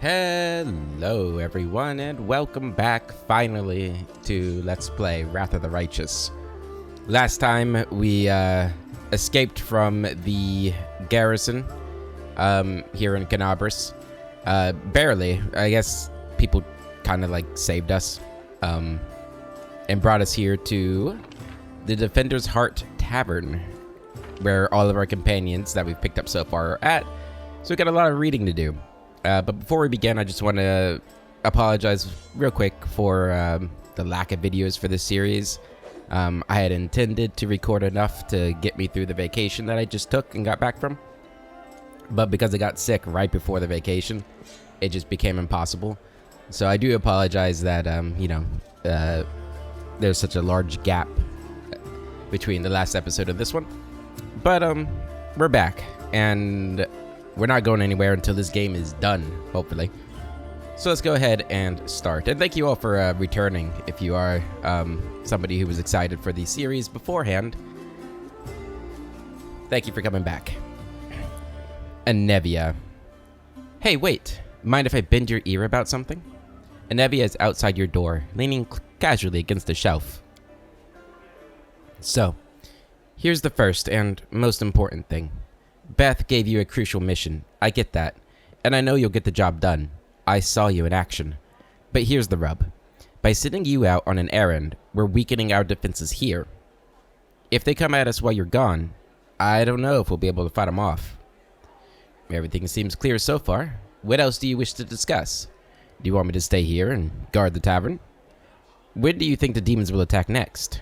Hello everyone and welcome back finally to Let's Play Wrath of the Righteous. Last time we escaped from the garrison here in Canabris. Barely. I guess people kind of like saved us and brought us here to the Defender's Heart Tavern, where all of our companions that we've picked up so far are at. So we got a lot of reading to do. But before we begin, I just want to apologize real quick for the lack of videos for this series. I had intended to record enough to get me through the vacation that I just took and got back from. But because I got sick right before the vacation, it just became impossible. So I do apologize that, there's such a large gap between the last episode of this one. But we're back, and we're not going anywhere until this game is done, hopefully. So let's go ahead and start. And thank you all for returning if you are somebody who was excited for the series beforehand. Thank you for coming back. Anevia. Hey, wait. Mind if I bend your ear about something? Anevia is outside your door, leaning casually against a shelf. So, here's the first and most important thing. Beth gave you a crucial mission. I get that. And I know you'll get the job done. I saw you in action. But here's the rub. By sending you out on an errand, we're weakening our defenses here. If they come at us while you're gone, I don't know if we'll be able to fight them off. Everything seems clear so far. What else do you wish to discuss? Do you want me to stay here and guard the tavern? When do you think the demons will attack next?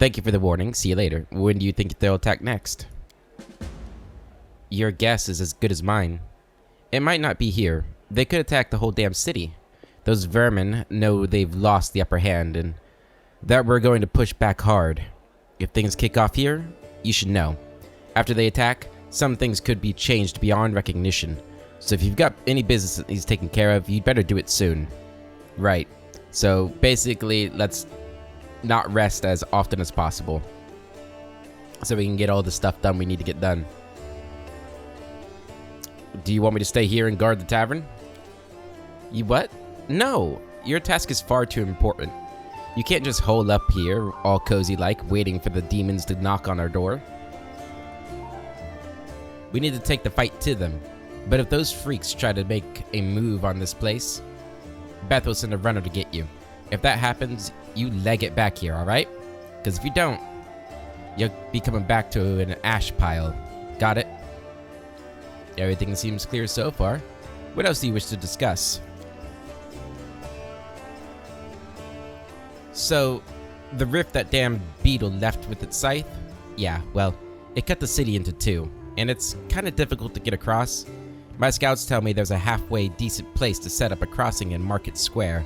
Thank you for the warning. See you later. When do you think they'll attack next? Your guess is as good as mine. It might not be here. They could attack the whole damn city. Those vermin know they've lost the upper hand and that we're going to push back hard. If things kick off here, you should know. After they attack, some things could be changed beyond recognition. So if you've got any business that needs taken care of, you'd better do it soon. Right. So basically, let's not rest as often as possible, so we can get all the stuff done we need to get done. Do you want me to stay here and guard the tavern? You what? No, your task is far too important. You can't just hole up here, all cozy like, waiting for the demons to knock on our door. We need to take the fight to them. But if those freaks try to make a move on this place, Beth will send a runner to get you. If that happens, you leg it back here, alright? Because if you don't, you'll be coming back to an ash pile. Got it? Everything seems clear so far. What else do you wish to discuss? So, the rift that damn beetle left with its scythe? Yeah, well, it cut the city into two, and it's kind of difficult to get across. My scouts tell me there's a halfway decent place to set up a crossing in Market Square.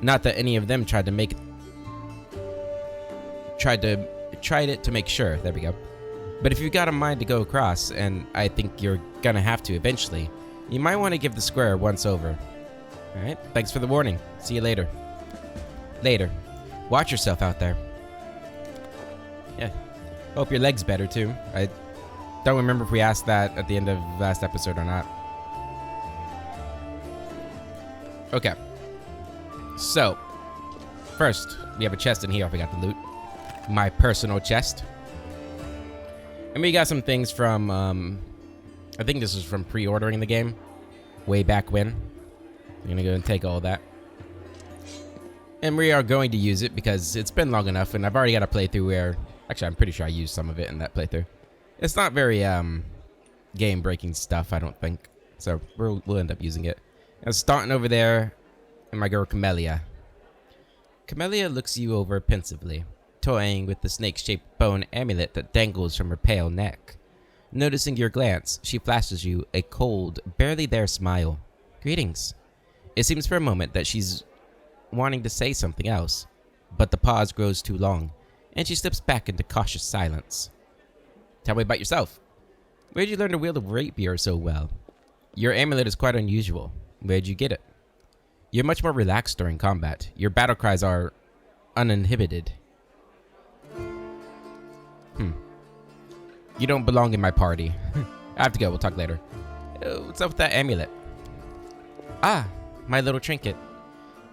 Not that any of them tried it to make sure. There we go. But if you've got a mind to go across, and I think you're gonna have to eventually, you might want to give the square a once over. Alright, thanks for the warning. See you later. Later. Watch yourself out there. Yeah. Hope your leg's better too. I don't remember if we asked that at the end of last episode or not. Okay. So, first, we have a chest in here. I forgot to loot. My personal chest. And we got some things from, I think this is from pre-ordering the game. Way back when. I'm gonna go and take all that. And we are going to use it because it's been long enough, and I've already got a playthrough where... Actually, I'm pretty sure I used some of it in that playthrough. It's not very, game-breaking stuff, I don't think. So, we'll end up using it. And starting over there, and my girl Camellia. Camellia looks you over pensively, toying with the snake-shaped bone amulet that dangles from her pale neck. Noticing your glance, she flashes you a cold, barely there smile. Greetings. It seems for a moment that she's wanting to say something else, but the pause grows too long, and she slips back into cautious silence. Tell me about yourself. Where'd you learn to wield a rapier so well? Your amulet is quite unusual. Where'd you get it? You're much more relaxed during combat. Your battle cries are uninhibited. You don't belong in my party. I have to go. We'll talk later. What's up with that amulet? Ah, my little trinket.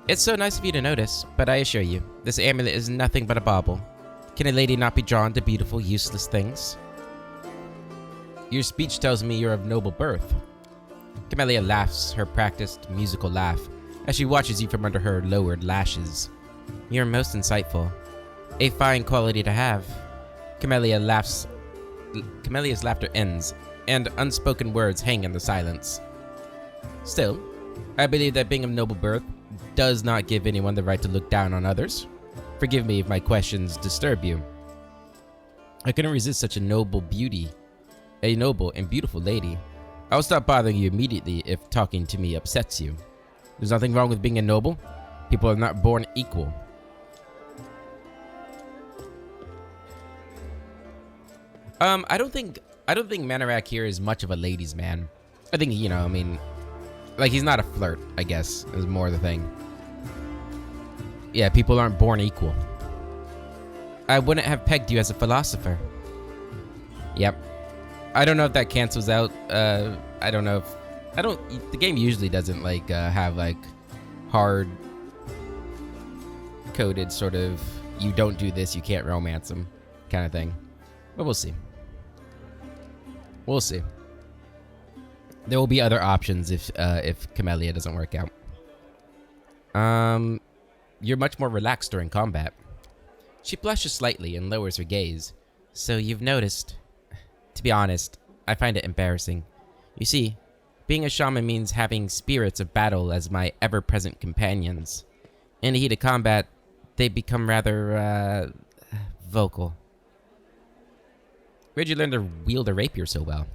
It's so nice of you to notice, but I assure you, this amulet is nothing but a bauble. Can a lady not be drawn to beautiful, useless things? Your speech tells me you're of noble birth. Camellia laughs her practiced musical laugh as she watches you from under her lowered lashes. You're most insightful. A fine quality to have. Camellia's laughter ends, and unspoken words hang in the silence. Still, I believe that being of noble birth does not give anyone the right to look down on others. Forgive me if my questions disturb you. I couldn't resist such a noble beauty. A noble and beautiful lady. I'll stop bothering you immediately if talking to me upsets you. There's nothing wrong with being a noble. People are not born equal. I don't think Manorak here is much of a ladies' man. I think, like, he's not a flirt, I guess, is more the thing. Yeah, people aren't born equal. I wouldn't have pegged you as a philosopher. Yep. I don't know if that cancels out. I don't know if... the game usually doesn't, like, have, like, hard-coded sort of, you don't do this, you can't romance them kind of thing. But we'll see. We'll see. There will be other options if Camellia doesn't work out. You're much more relaxed during combat. She blushes slightly and lowers her gaze. So you've noticed. To be honest, I find it embarrassing. You see, being a shaman means having spirits of battle as my ever-present companions. In the heat of combat, they become rather, vocal. Where'd you learn to wield a rapier so well?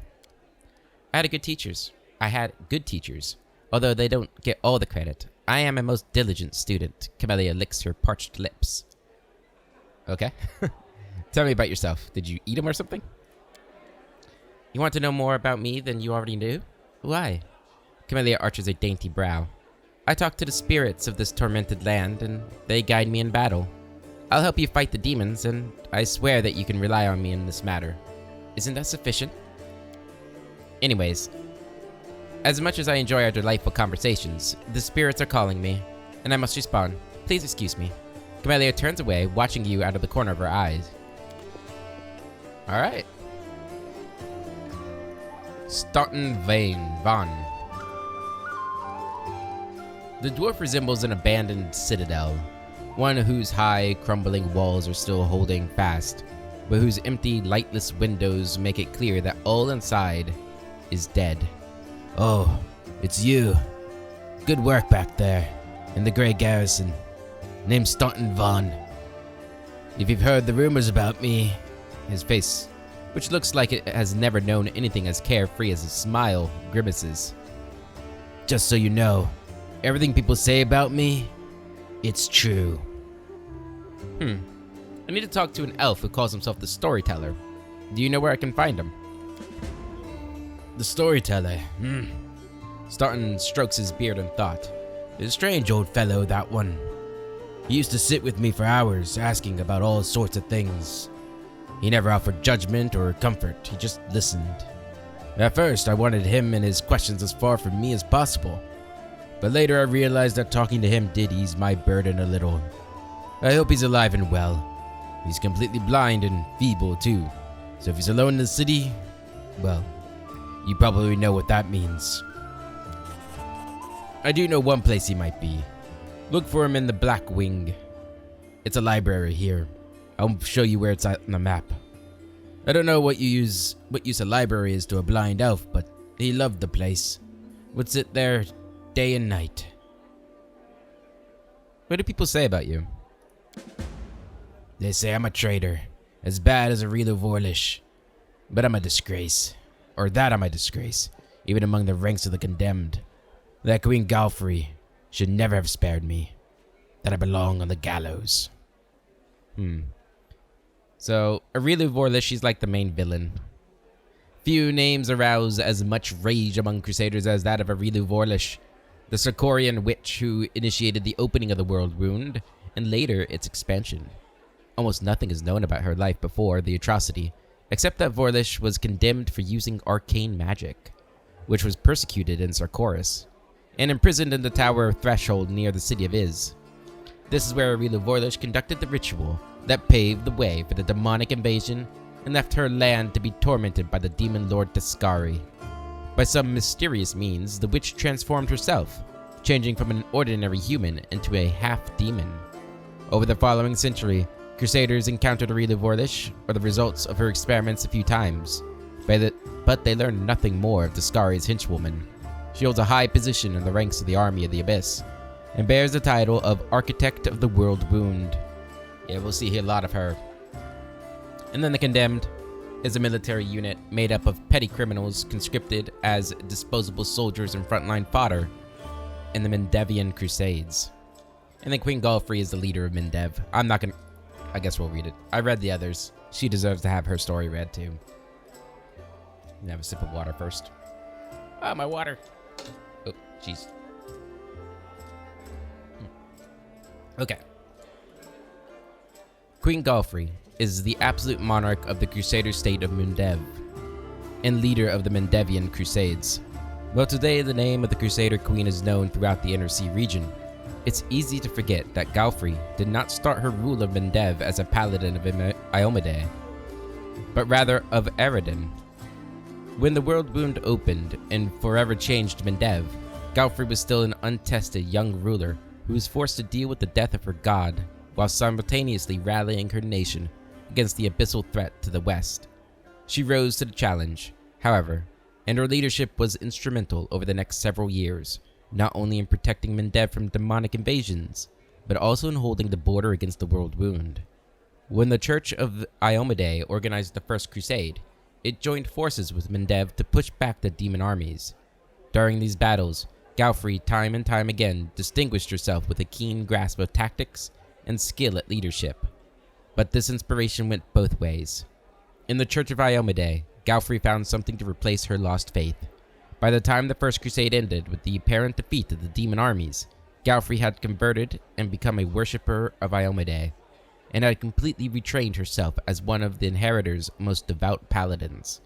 I had good teachers, although they don't get all the credit. I am a most diligent student. Camellia licks her parched lips. Okay. Tell me about yourself. Did you eat them or something? You want to know more about me than you already knew? Why? Camellia arches a dainty brow. I talk to the spirits of this tormented land, and they guide me in battle. I'll help you fight the demons, and I swear that you can rely on me in this matter. Isn't that sufficient? Anyways, as much as I enjoy our delightful conversations, the spirits are calling me, and I must respond. Please excuse me. Camellia turns away, watching you out of the corner of her eyes. Alright. Staunton Van. The dwarf resembles an abandoned citadel, one whose high, crumbling walls are still holding fast, but whose empty, lightless windows make it clear that all inside is dead. Oh, it's you. Good work back there, in the Grey Garrison. Name's Staunton Van. If you've heard the rumors about me, his face, which looks like it has never known anything as carefree as a smile, grimaces. Just so you know, everything people say about me, it's true. I need to talk to an elf who calls himself the Storyteller. Do you know where I can find him? The Storyteller? Staunton strokes his beard in thought. He's a strange old fellow, that one. He used to sit with me for hours, asking about all sorts of things. He never offered judgment or comfort, he just listened. At first, I wanted him and his questions as far from me as possible. But later I realized that talking to him did ease my burden a little. I hope he's alive and well. He's completely blind and feeble too. So if he's alone in the city, well, you probably know what that means. I do know one place he might be. Look for him in the Black Wing. It's a library here. I'll show you where it's at on the map. I don't know what use a library is to a blind elf, but he loved the place. Would sit there day and night. What do people say about you? They say I'm a traitor, as bad as a Relu Vorlish. But I'm a disgrace. Or that I'm a disgrace, even among the ranks of the condemned. That Queen Galfrey should never have spared me. That I belong on the gallows. So, Relu Vorlish, she's like the main villain. Few names arouse as much rage among Crusaders as that of Relu Vorlish, the Sarkorian witch who initiated the opening of the World Wound, and later its expansion. Almost nothing is known about her life before the atrocity, except that Vorlish was condemned for using arcane magic, which was persecuted in Sarkoris. and imprisoned in the Tower of Threshold near the city of Iz. This is where Aurila Vorlish conducted the ritual that paved the way for the demonic invasion and left her land to be tormented by the demon lord Tascari. By some mysterious means, the witch transformed herself, changing from an ordinary human into a half-demon. Over the following century, Crusaders encountered Aurila Vorlish, or the results of her experiments a few times, but they learned nothing more of Tascari's henchwoman. She holds a high position in the ranks of the Army of the Abyss, and bears the title of Architect of the World Wound. Yeah, we'll see a lot of her. And then the Condemned is a military unit made up of petty criminals conscripted as disposable soldiers and frontline fodder in the Mendevian Crusades. And then Queen Galfrey is the leader of Mendev. I guess we'll read it. I read the others. She deserves to have her story read too. Have a sip of water first. Ah, my water. Oh, jeez. Okay. Queen Galfrey is the absolute monarch of the Crusader state of Mendev and leader of the Mendevian Crusades. While today the name of the Crusader Queen is known throughout the Inner Sea region, it's easy to forget that Galfrey did not start her rule of Mendev as a paladin of Iomedae, but rather of Eredin. When the World Wound opened and forever changed Mendev, Galfrey was still an untested young ruler who was forced to deal with the death of her god, while simultaneously rallying her nation against the abyssal threat to the west. She rose to the challenge, however, and her leadership was instrumental over the next several years, not only in protecting Mendev from demonic invasions, but also in holding the border against the World Wound. When the Church of Iomedae organized the First Crusade, it joined forces with Mendev to push back the demon armies. During these battles, Galfrey time and time again distinguished herself with a keen grasp of tactics and skill at leadership. But this inspiration went both ways. In the Church of Iomedae, Galfrey found something to replace her lost faith. By the time the First Crusade ended with the apparent defeat of the demon armies, Galfrey had converted and become a worshipper of Iomedae, and had completely retrained herself as one of the Inheritor's most devout paladins.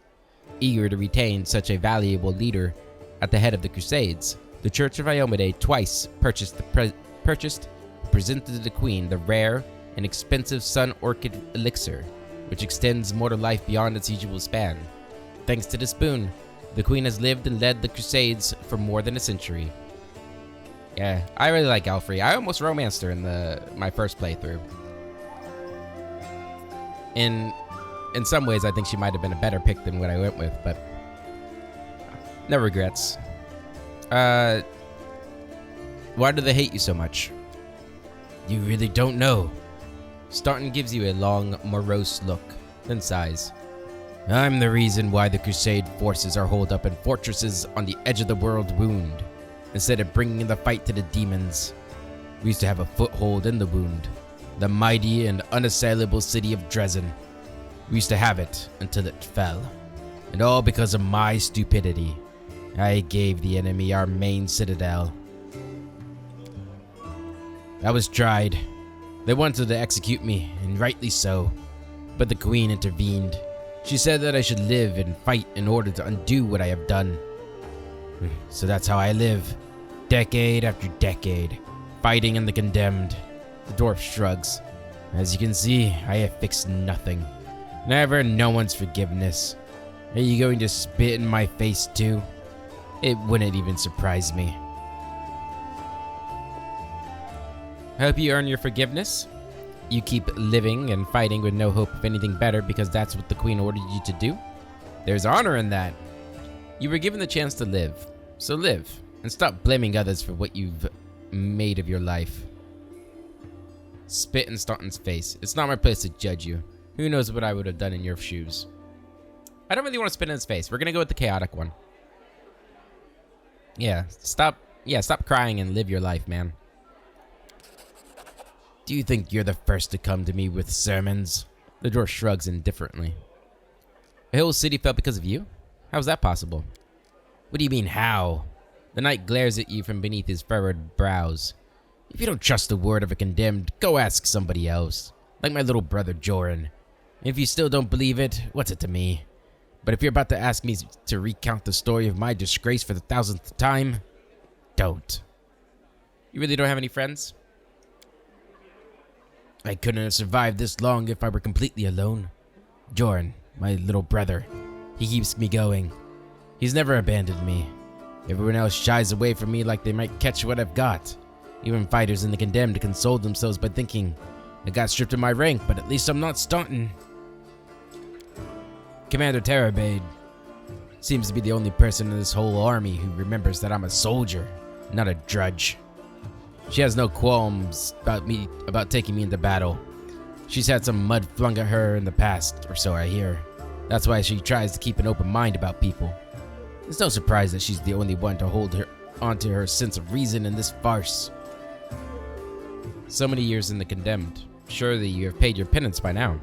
Eager to retain such a valuable leader at the head of the Crusades, the Church of Iomedae twice presented to the Queen the rare and expensive Sun Orchid Elixir, which extends mortal life beyond its usual span. Thanks to this boon, the Queen has lived and led the Crusades for more than a century. Yeah, I really like Galfrey. I almost romanced her in my first playthrough. In some ways, I think she might have been a better pick than what I went with, but no regrets. Why do they hate you so much? You really don't know. Staunton gives you a long, morose look, then sighs. I'm the reason why the Crusade forces are holed up in fortresses on the edge of the World Wound, instead of bringing the fight to the demons. We used to have a foothold in the Wound, the mighty and unassailable city of Dresden. We used to have it until it fell, and all because of my stupidity. I gave the enemy our main citadel. I was tried. They wanted to execute me, and rightly so, but the Queen intervened. She said that I should live and fight in order to undo what I have done. So that's how I live, decade after decade, fighting in the Condemned. The dwarf shrugs. As you can see, I have fixed nothing. And I have earned no one's forgiveness. Are you going to spit in my face too? It wouldn't even surprise me. Hope you earn your forgiveness. You keep living and fighting with no hope of anything better because that's what the Queen ordered you to do. There's honor in that. You were given the chance to live, so live, and stop blaming others for what you've made of your life. Spit in Staunton's face. It's not my place to judge you. Who knows what I would have done in your shoes. I don't really want to spit in his face. We're gonna go with the chaotic one. Yeah, stop crying and live your life, man. Do you think you're the first to come to me with sermons? The dwarf shrugs indifferently. The whole city fell because of you? How's that possible? What do you mean, how? The knight glares at you from beneath his furrowed brows. If you don't trust the word of a condemned, go ask somebody else. Like my little brother Joran. If you still don't believe it, what's it to me? But if you're about to ask me to recount the story of my disgrace for the 1000th time, don't. You really don't have any friends? I couldn't have survived this long if I were completely alone. Jorn, my little brother, he keeps me going. He's never abandoned me. Everyone else shies away from me like they might catch what I've got. Even fighters in the Condemned console themselves by thinking, I got stripped of my rank, but at least I'm not stunting. Commander Terabade seems to be the only person in this whole army who remembers that I'm a soldier, not a drudge. She has no qualms about taking me into battle. She's had some mud flung at her in the past, or so I hear. That's why she tries to keep an open mind about people. It's no surprise that she's the only one to hold her onto her sense of reason in this farce. So many years in the Condemned. Surely you have paid your penance by now.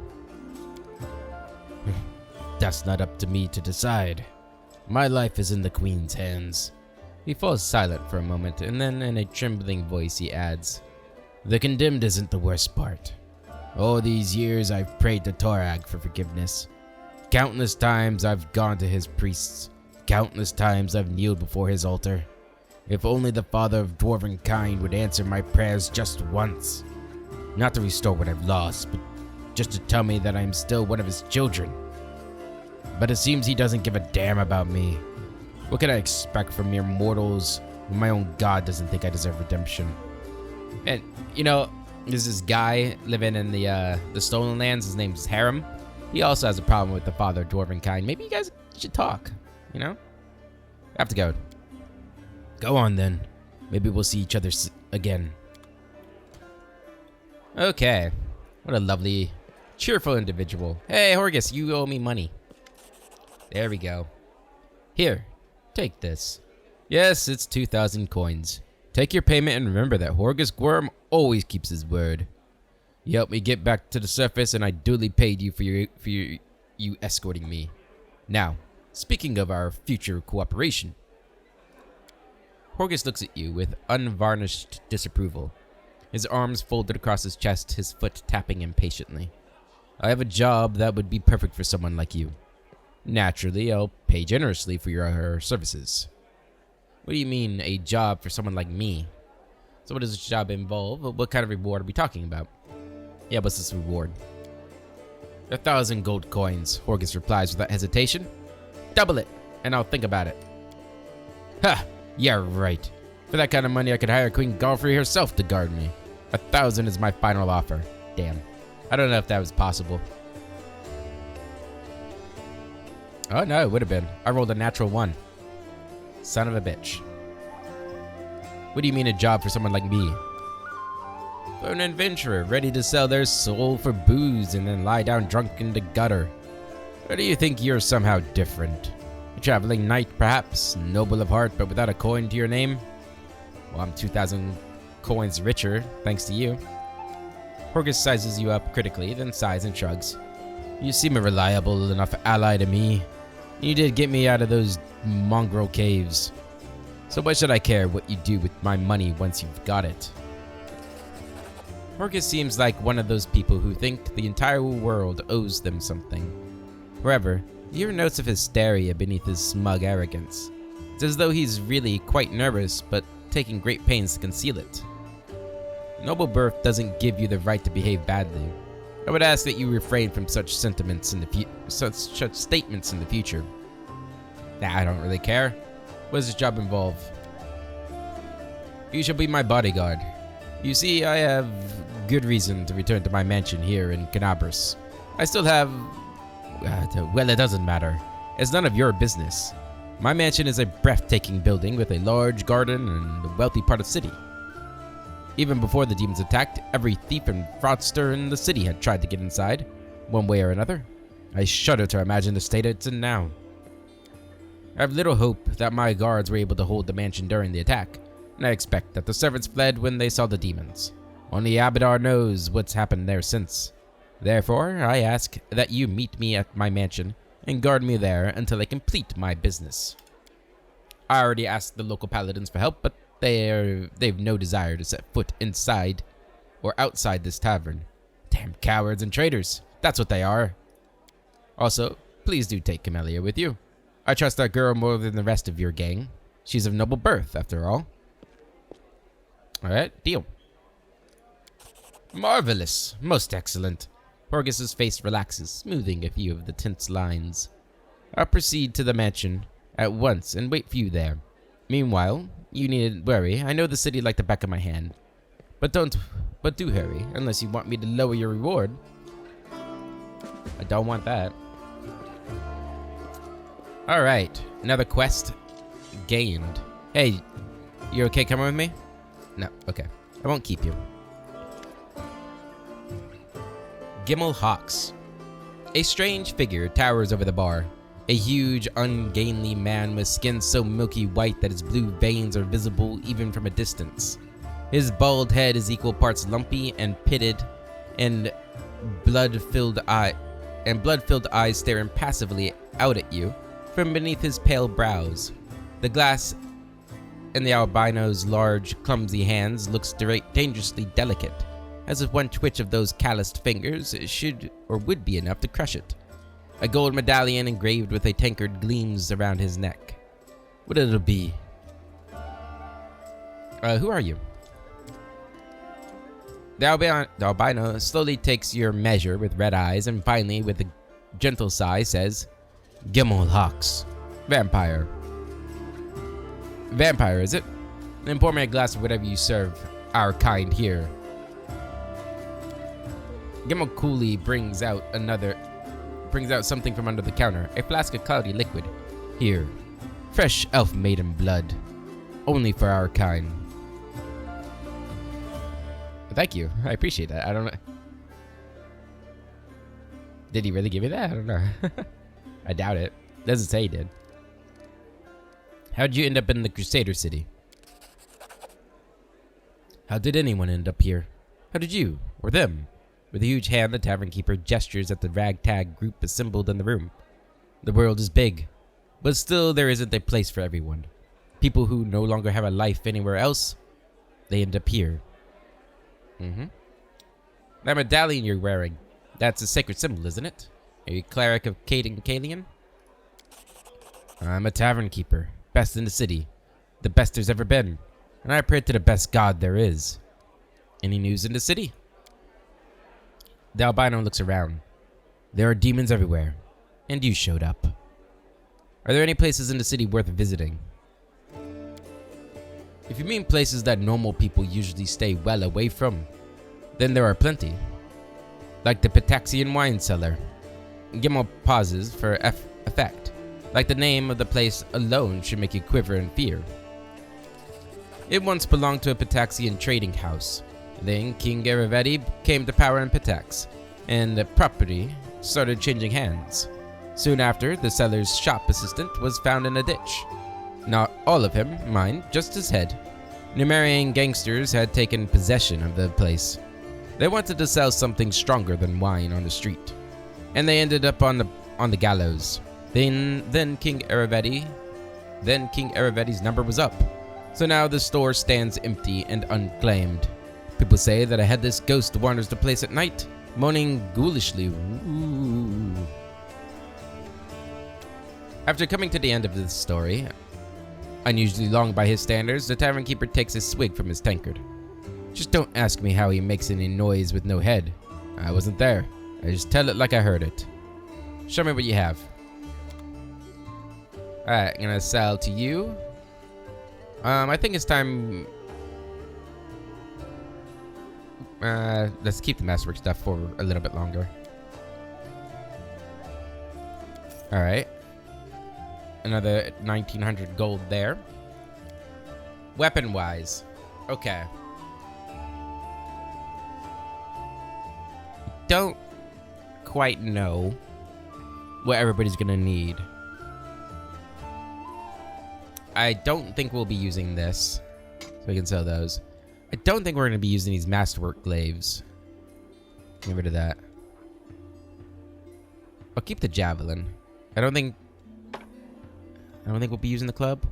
That's not up to me to decide. My life is in the Queen's hands. He falls silent for a moment, and then in a trembling voice he adds, The Condemned isn't the worst part. All these years I've prayed to Torag for forgiveness. Countless times I've gone to his priests. Countless times I've kneeled before his altar. If only the father of dwarven kind would answer my prayers just once. Not to restore what I've lost, but just to tell me that I'm still one of his children. But it seems he doesn't give a damn about me. What can I expect from mere mortals when my own god doesn't think I deserve redemption? And, you know, there's this guy living in the Stolen Lands. His name's Harem. He also has a problem with the father of dwarven kind. Maybe you guys should talk, you know? I have to go. Go on, then. Maybe we'll see each other again. Okay. What a lovely, cheerful individual. Hey, Horgus, you owe me money. There we go. Here, take this. Yes, it's 2,000 coins. Take your payment and remember that Horgus Gwyrm always keeps his word. You helped me get back to the surface, and I duly paid you for you escorting me. Now, speaking of our future cooperation. Horgus looks at you with unvarnished disapproval. His arms folded across his chest, his foot tapping impatiently. I have a job that would be perfect for someone like you. Naturally, I'll pay generously for your services. What do you mean, a job for someone like me? So what does this job involve? What kind of reward are we talking about? Yeah, what's this reward? 1,000 gold coins, Horgus replies without hesitation. Double it, and I'll think about it. Ha! Yeah, right. For that kind of money, I could hire Queen Galfrey herself to guard me. 1,000 is my final offer. Damn. I don't know if that was possible. Oh, no, it would have been. I rolled a natural 1. Son of a bitch. What do you mean a job for someone like me? For an adventurer ready to sell their soul for booze and then lie down drunk in the gutter. Or do you think you're somehow different? A traveling knight, perhaps, noble of heart, but without a coin to your name? Well, I'm 2,000 coins richer, thanks to you. Horgus sizes you up critically, then sighs and shrugs. You seem a reliable enough ally to me. You did get me out of those mongrel caves. So why should I care what you do with my money once you've got it? Horgus seems like one of those people who think the entire world owes them something. However, you hear notes of hysteria beneath his smug arrogance. It's as though he's really quite nervous, but taking great pains to conceal it. Noble birth doesn't give you the right to behave badly. I would ask that you refrain from such sentiments in the such statements in the future. Nah, I don't really care. What does this job involve? You shall be my bodyguard. You see, I have good reason to return to my mansion here in Canabris. I still have... well, it doesn't matter. It's none of your business. My mansion is a breathtaking building with a large garden and a wealthy part of the city. Even before the demons attacked, every thief and fraudster in the city had tried to get inside, one way or another. I shudder to imagine the state it's in now. I have little hope that my guards were able to hold the mansion during the attack, and I expect that the servants fled when they saw the demons. Only Abadar knows what's happened there since. Therefore, I ask that you meet me at my mansion and guard me there until I complete my business. I already asked the local paladins for help, but they've no desire to set foot inside or outside this tavern. Damn cowards and traitors. That's what they are. Also, please do take Camellia with you. I trust that girl more than the rest of your gang. She's of noble birth, after all. Alright, deal. Marvelous. Most excellent. Porgus's face relaxes, smoothing a few of the tense lines. I'll proceed to the mansion at once and wait for you there. Meanwhile, you needn't worry. I know the city like the back of my hand. But do hurry, unless you want me to lower your reward. I don't want that. Alright, another quest gained. Hey, you okay coming with me? No, okay. I won't keep you. Gimel Hawks. A strange figure towers over the bar. A huge, ungainly man with skin so milky white that his blue veins are visible even from a distance. His bald head is equal parts lumpy and pitted, and blood-filled eyes stare impassively out at you from beneath his pale brows. The glass in the albino's large, clumsy hands looks dangerously delicate, as if one twitch of those calloused fingers should or would be enough to crush it. A gold medallion engraved with a tankard gleams around his neck. What it'll be? Who are you? The albino slowly takes your measure with red eyes and finally, with a gentle sigh, says, Gimel Hawks. Vampire. Vampire, is it? Then pour me a glass of whatever you serve our kind here. Gimel coolly brings out something from under the counter, a flask of cloudy liquid. Here, fresh elf maiden blood, only for our kind. Thank you, I appreciate that. I don't know. Did he really give you that? I don't know. I doubt it. Doesn't say he did. How'd you end up in the Crusader City? How did anyone end up here? How did you, or them? With a huge hand, the tavern keeper gestures at the ragtag group assembled in the room. The world is big, but still there isn't a place for everyone. People who no longer have a life anywhere else, they end up here. That medallion you're wearing, that's a sacred symbol, isn't it? Are you a cleric of Kalian? I'm a tavern keeper, best in the city, the best there's ever been, and I pray to the best god there is. Any news in the city? The albino looks around. There are demons everywhere, and you showed up. Are there any places in the city worth visiting? If you mean places that normal people usually stay well away from, then there are plenty. Like the Pitaxian wine cellar. Gimel pauses for effect. Like the name of the place alone should make you quiver in fear. It once belonged to a Pitaxian trading house. Then King Arevedi came to power in Pitax, and the property started changing hands. Soon after, the seller's shop assistant was found in a ditch. Not all of him, mind, just his head. Numerian gangsters had taken possession of the place. They wanted to sell something stronger than wine on the street, and they ended up on the gallows. Then King Arevedi's number was up. So now the store stands empty and unclaimed. People say that a headless ghost wanders the place at night, moaning ghoulishly. Ooh. After coming to the end of this story, unusually long by his standards, the tavern keeper takes a swig from his tankard. Just don't ask me how he makes any noise with no head. I wasn't there. I just tell it like I heard it. Show me what you have. Alright, I'm gonna sell to you. I think it's time. Let's keep the masterwork stuff for a little bit longer. Alright. Another 1900 gold there. Weapon wise. Okay. Don't quite know what everybody's gonna need. I don't think we'll be using this, so we can sell those. I don't think we're gonna be using these masterwork glaives. Get rid of that. I'll keep the javelin. I don't think we'll be using the club.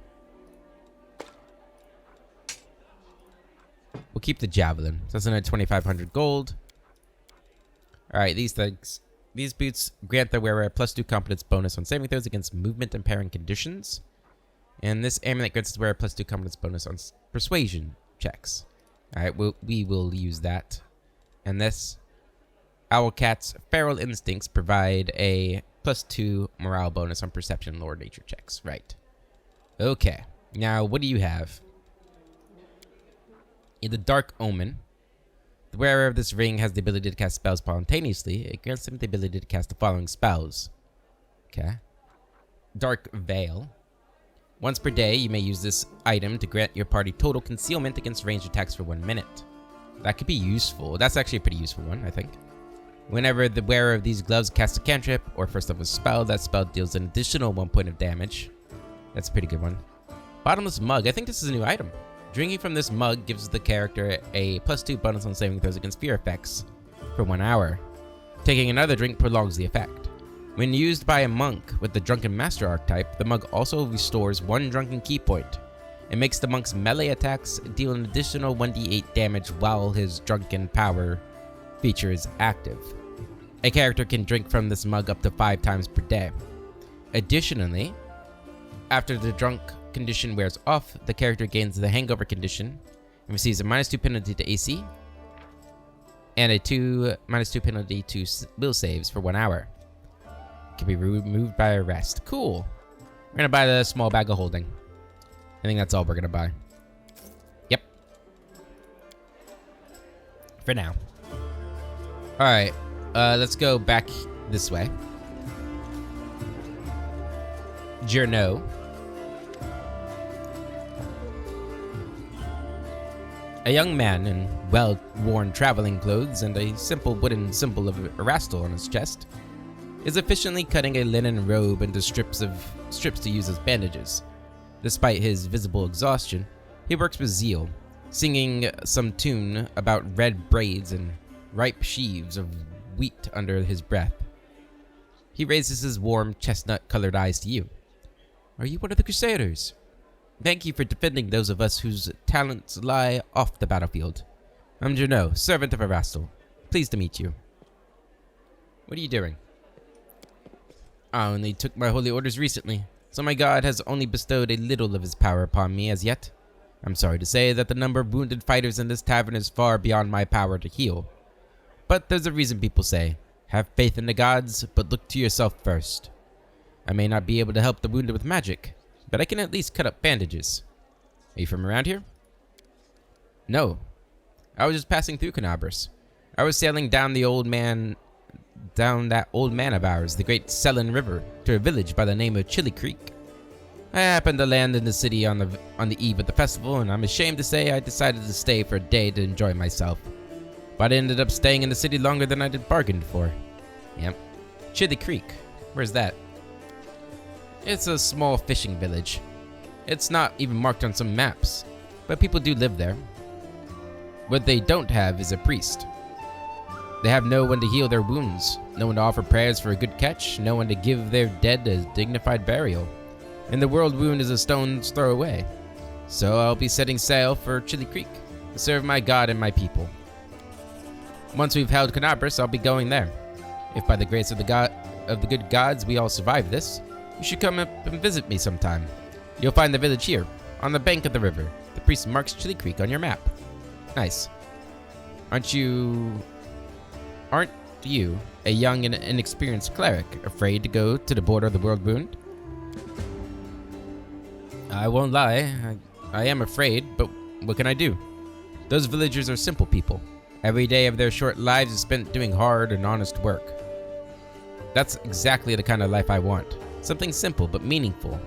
We'll keep the javelin. So that's another 2,500 gold. All right, these things. These boots grant the wearer a +2 competence bonus on saving throws against movement impairing conditions. And this amulet grants the wearer a +2 competence bonus on persuasion checks. Alright, we will use that. And this. Owlcat's feral instincts provide a +2 morale bonus on perception lore nature checks. Right. Okay. Now, what do you have? In the Dark Omen, the wearer of this ring has the ability to cast spells spontaneously. It grants them the ability to cast the following spells. Okay. Dark Veil. Once per day, you may use this item to grant your party total concealment against ranged attacks for 1 minute. That could be useful. That's actually a pretty useful one, I think. Whenever the wearer of these gloves casts a cantrip or first level spell, that spell deals an additional 1 point of damage. That's a pretty good one. Bottomless Mug. I think this is a new item. Drinking from this mug gives the character a +2 bonus on saving throws against fear effects for 1 hour. Taking another drink prolongs the effect. When used by a monk with the Drunken Master archetype, the mug also restores 1 drunken key point. It makes the monk's melee attacks deal an additional 1d8 damage while his drunken power feature is active. A character can drink from this mug up to 5 times per day. Additionally, after the drunk condition wears off, the character gains the hangover condition and receives a -2 penalty to AC and a -2 penalty to will saves for 1 hour. Can be removed by arrest. Cool. We're gonna buy the small bag of holding. I think that's all we're gonna buy. Yep. For now. Alright. Let's go back this way. Journo. A young man in well-worn traveling clothes and a simple wooden symbol of Erastil on his chest is efficiently cutting a linen robe into strips to use as bandages. Despite his visible exhaustion, he works with zeal, singing some tune about red braids and ripe sheaves of wheat under his breath. He raises his warm, chestnut-colored eyes to you. Are you one of the Crusaders? Thank you for defending those of us whose talents lie off the battlefield. I'm Journo, servant of Erastil. Pleased to meet you. What are you doing? I only took my holy orders recently, so my god has only bestowed a little of his power upon me as yet. I'm sorry to say that the number of wounded fighters in this tavern is far beyond my power to heal. But there's a reason people say, have faith in the gods, but look to yourself first. I may not be able to help the wounded with magic, but I can at least cut up bandages. Are you from around here? No. I was just passing through Canabras. I was sailing down that old man of ours, the great Selen River, to a village by the name of Chili Creek. I happened to land in the city on the eve of the festival, and I'm ashamed to say I decided to stay for a day to enjoy myself. But I ended up staying in the city longer than I did bargained for. Yep. Chili Creek. Where's that? It's a small fishing village. It's not even marked on some maps, but people do live there. What they don't have is a priest. They have no one to heal their wounds, no one to offer prayers for a good catch, no one to give their dead a dignified burial. And the world wound is a stone's throw away. So I'll be setting sail for Chili Creek to serve my god and my people. Once we've held Canabras, I'll be going there. If by the grace of the good gods we all survive this, you should come up and visit me sometime. You'll find the village here, on the bank of the river. The priest marks Chili Creek on your map. Nice. Aren't you, a young and inexperienced cleric, afraid to go to the border of the world wound? I won't lie, I am afraid, but what can I do? Those villagers are simple people. Every day of their short lives is spent doing hard and honest work. That's exactly the kind of life I want. Something simple but meaningful.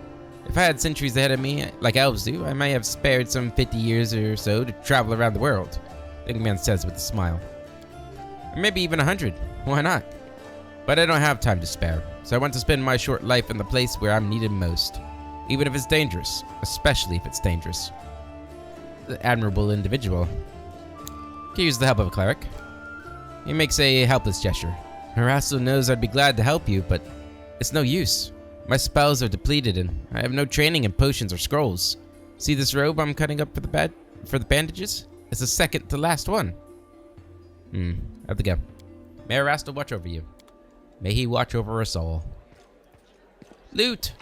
If I had centuries ahead of me, like elves do, I may have spared some 50 years or so to travel around the world, the young man says with a smile. Or maybe even 100. Why not? But I don't have time to spare, so I want to spend my short life in the place where I'm needed most. Even if it's dangerous, especially if it's dangerous. The admirable individual. Can use the help of a cleric. He makes a helpless gesture. Erastil knows I'd be glad to help you, but it's no use. My spells are depleted and I have no training in potions or scrolls. See this robe I'm cutting up for the bandages? It's the second to last one. I have to go. May Erastil watch over you. May he watch over us all. Loot!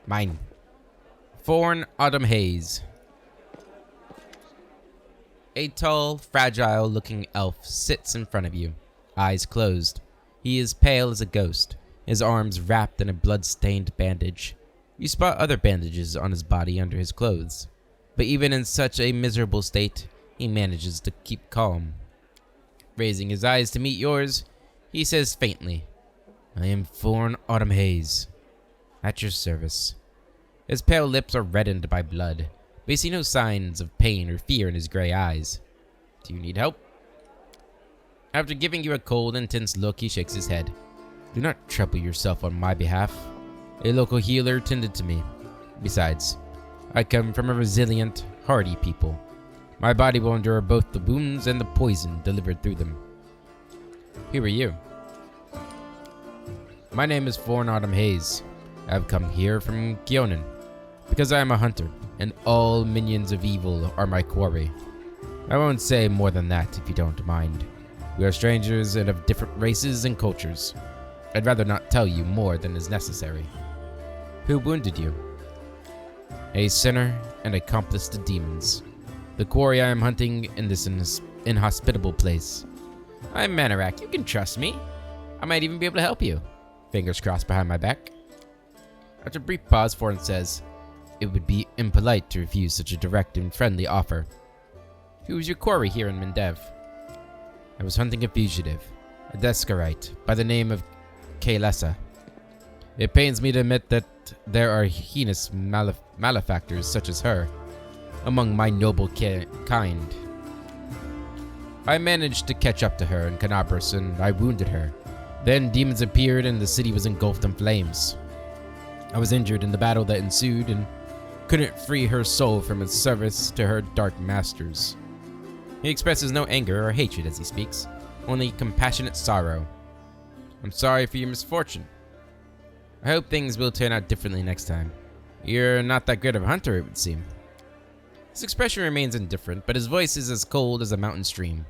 Mine. Forn Autumn Haze. A tall, fragile-looking elf sits in front of you, eyes closed. He is pale as a ghost, his arms wrapped in a blood-stained bandage. You spot other bandages on his body under his clothes, but even in such a miserable state, he manages to keep calm. Raising his eyes to meet yours, he says faintly, "I am Thorn Autumn Haze, at your service." His pale lips are reddened by blood, but you see no signs of pain or fear in his gray eyes. "Do you need help?" After giving you a cold, intense look, he shakes his head. "Do not trouble yourself on my behalf. A local healer tended to me. Besides, I come from a resilient, hardy people. My body will endure both the wounds and the poison delivered through them." "Who are you?" "My name is Thorn Autumn Haze. I have come here from Kyonin, because I am a hunter, and all minions of evil are my quarry. I won't say more than that if you don't mind. We are strangers and of different races and cultures. I'd rather not tell you more than is necessary." "Who wounded you?" "A sinner and accomplice to demons. The quarry I am hunting in this inhospitable place." "I'm Manorak. You can trust me. I might even be able to help you." Fingers crossed behind my back. After a brief pause, Thorn says, "It would be impolite to refuse such a direct and friendly offer." "Who is your quarry here in Mendev?" "I was hunting a fugitive, a Descarite, by the name of Kaelessa. It pains me to admit that there are heinous malefactors such as her among my noble kind. I managed to catch up to her in Canabras and I wounded her. Then demons appeared and the city was engulfed in flames. I was injured in the battle that ensued and couldn't free her soul from its service to her dark masters." He expresses no anger or hatred as he speaks, only compassionate sorrow. "I'm sorry for your misfortune. I hope things will turn out differently next time. You're not that great of a hunter, it would seem." His expression remains indifferent, but his voice is as cold as a mountain stream.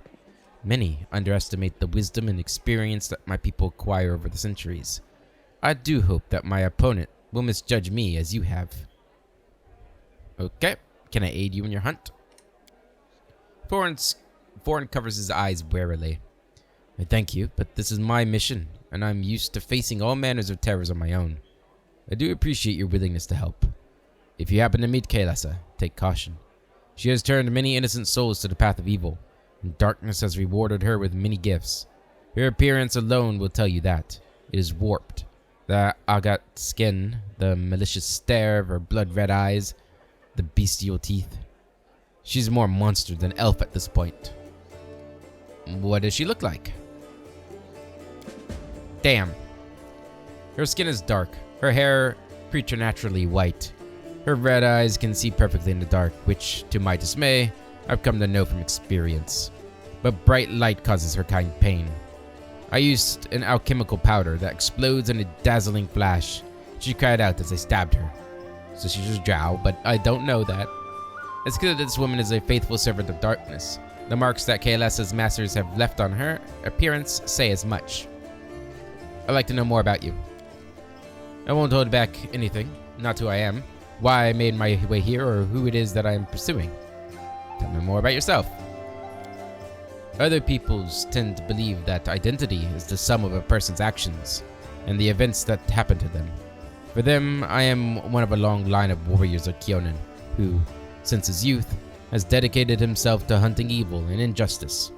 "Many underestimate the wisdom and experience that my people acquire over the centuries. I do hope that my opponent will misjudge me as you have." "Okay, can I aid you in your hunt?" Thorn covers his eyes warily. "I thank you, but this is my mission, and I'm used to facing all manners of terrors on my own. I do appreciate your willingness to help. If you happen to meet Kaelessa, take caution. She has turned many innocent souls to the path of evil, and darkness has rewarded her with many gifts. Her appearance alone will tell you that. It is warped. The agate skin, the malicious stare of her blood-red eyes, the bestial teeth. She's more monster than elf at this point." "What does she look like?" "Damn. Her skin is dark, her hair preternaturally white. Her red eyes can see perfectly in the dark, which, to my dismay, I've come to know from experience. But bright light causes her kind pain. I used an alchemical powder that explodes in a dazzling flash. She cried out as I stabbed her. So she's just Drow, but I don't know that. It's clear that this woman is a faithful servant of darkness. The marks that Kaelessa's masters have left on her appearance say as much. I'd like to know more about you. I won't hold back anything, not who I am, why I made my way here, or who it is that I am pursuing. Tell me more about yourself." Other peoples tend to believe that identity is the sum of a person's actions and the events that happen to them. For them, I am one of a long line of warriors of Kyonin, who, since his youth, has dedicated himself to hunting evil and injustice.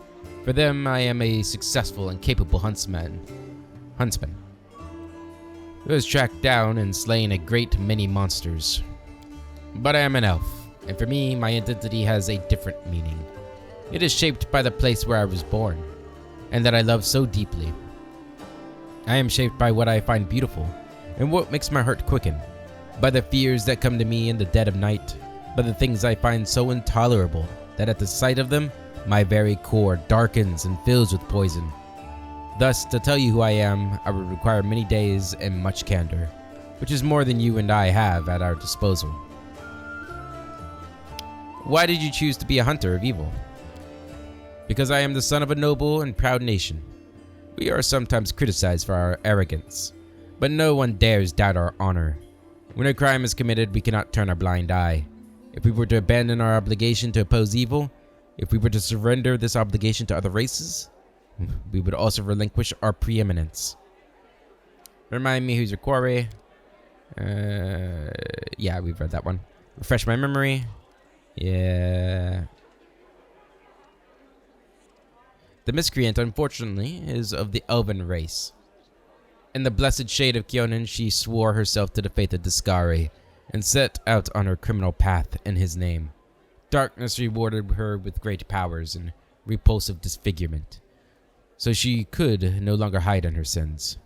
For them, I am a successful and capable huntsman, who has tracked down and slain a great many monsters. But I am an elf, and for me, my identity has a different meaning. It is shaped by the place where I was born, and that I love so deeply. I am shaped by what I find beautiful, and what makes my heart quicken, by the fears that come to me in the dead of night, by the things I find so intolerable that at the sight of them, my very core darkens and fills with poison. Thus, to tell you who I am, I would require many days and much candor, which is more than you and I have at our disposal." "Why did you choose to be a hunter of evil?" "Because I am the son of a noble and proud nation. We are sometimes criticized for our arrogance, but no one dares doubt our honor. When a crime is committed, we cannot turn a blind eye. If we were to abandon our obligation to oppose evil, If we were to surrender this obligation to other races, we would also relinquish our preeminence. Remind me who's your quarry. Yeah, we've read that one. Refresh my memory. Yeah. The miscreant, unfortunately, is of the elven race. In the blessed shade of Kionin, she swore herself to the faith of Discari and set out on her criminal path in his name. Darkness rewarded her with great powers and repulsive disfigurement, so she could no longer hide in her sins.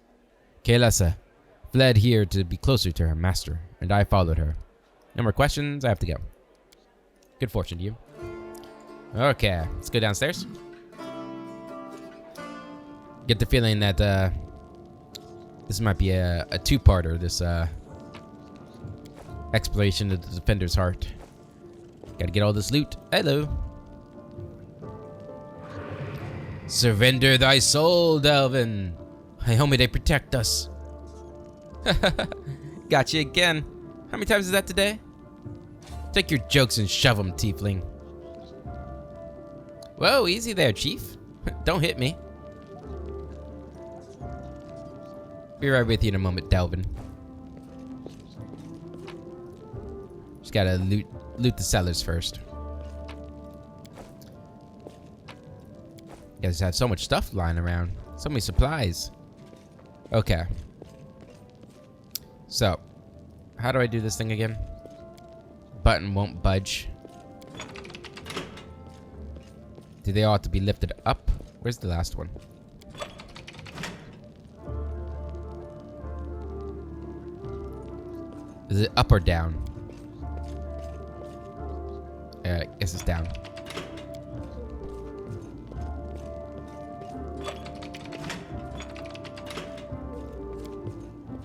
Kaelessa fled here to be closer to her master, and I followed her. No more questions, I have to go. Good fortune to you. Okay, let's go downstairs. Get the feeling that this might be a two-parter, this exploration of the Defender's Heart. Gotta get all this loot. Hello. Surrender thy soul, Delvin. I hope they protect us. Got you again. How many times is that today? Take your jokes and shove them, tiefling. Whoa, easy there, chief. Don't hit me. Be right with you in a moment, Delvin. Just gotta loot the cellars first. You guys have so much stuff lying around. So many supplies. Okay. So, how do I do this thing again? Button won't budge. Do they all have to be lifted up? Where's the last one? Is it up or down? I guess it's down.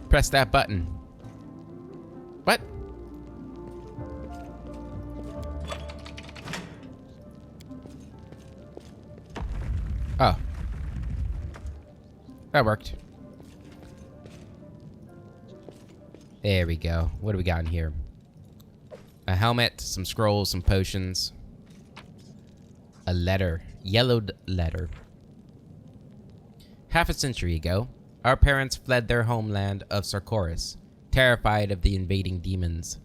Press that button. What? Oh. That worked. There we go. What do we got in here? A helmet, some scrolls, some potions. A letter. Yellowed letter. Half a century ago, our parents fled their homeland of Sarkoris, terrified of the invading demons.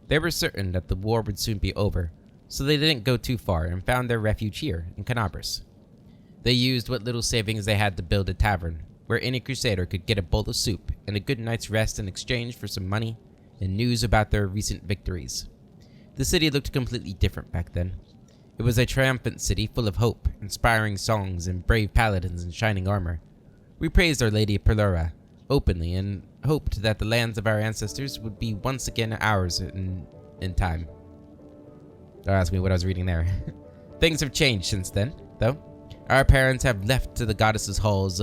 They were certain that the war would soon be over, so they didn't go too far and found their refuge here in Canabris. They used what little savings they had to build a tavern, where any crusader could get a bowl of soup and a good night's rest in exchange for some money and news about their recent victories. The city looked completely different back then. It was a triumphant city full of hope, inspiring songs, and brave paladins in shining armor. We praised Our Lady Perlura openly and hoped that the lands of our ancestors would be once again ours in time. Don't ask me what I was reading there. Things have changed since then, though. Our parents have left to the goddess's halls.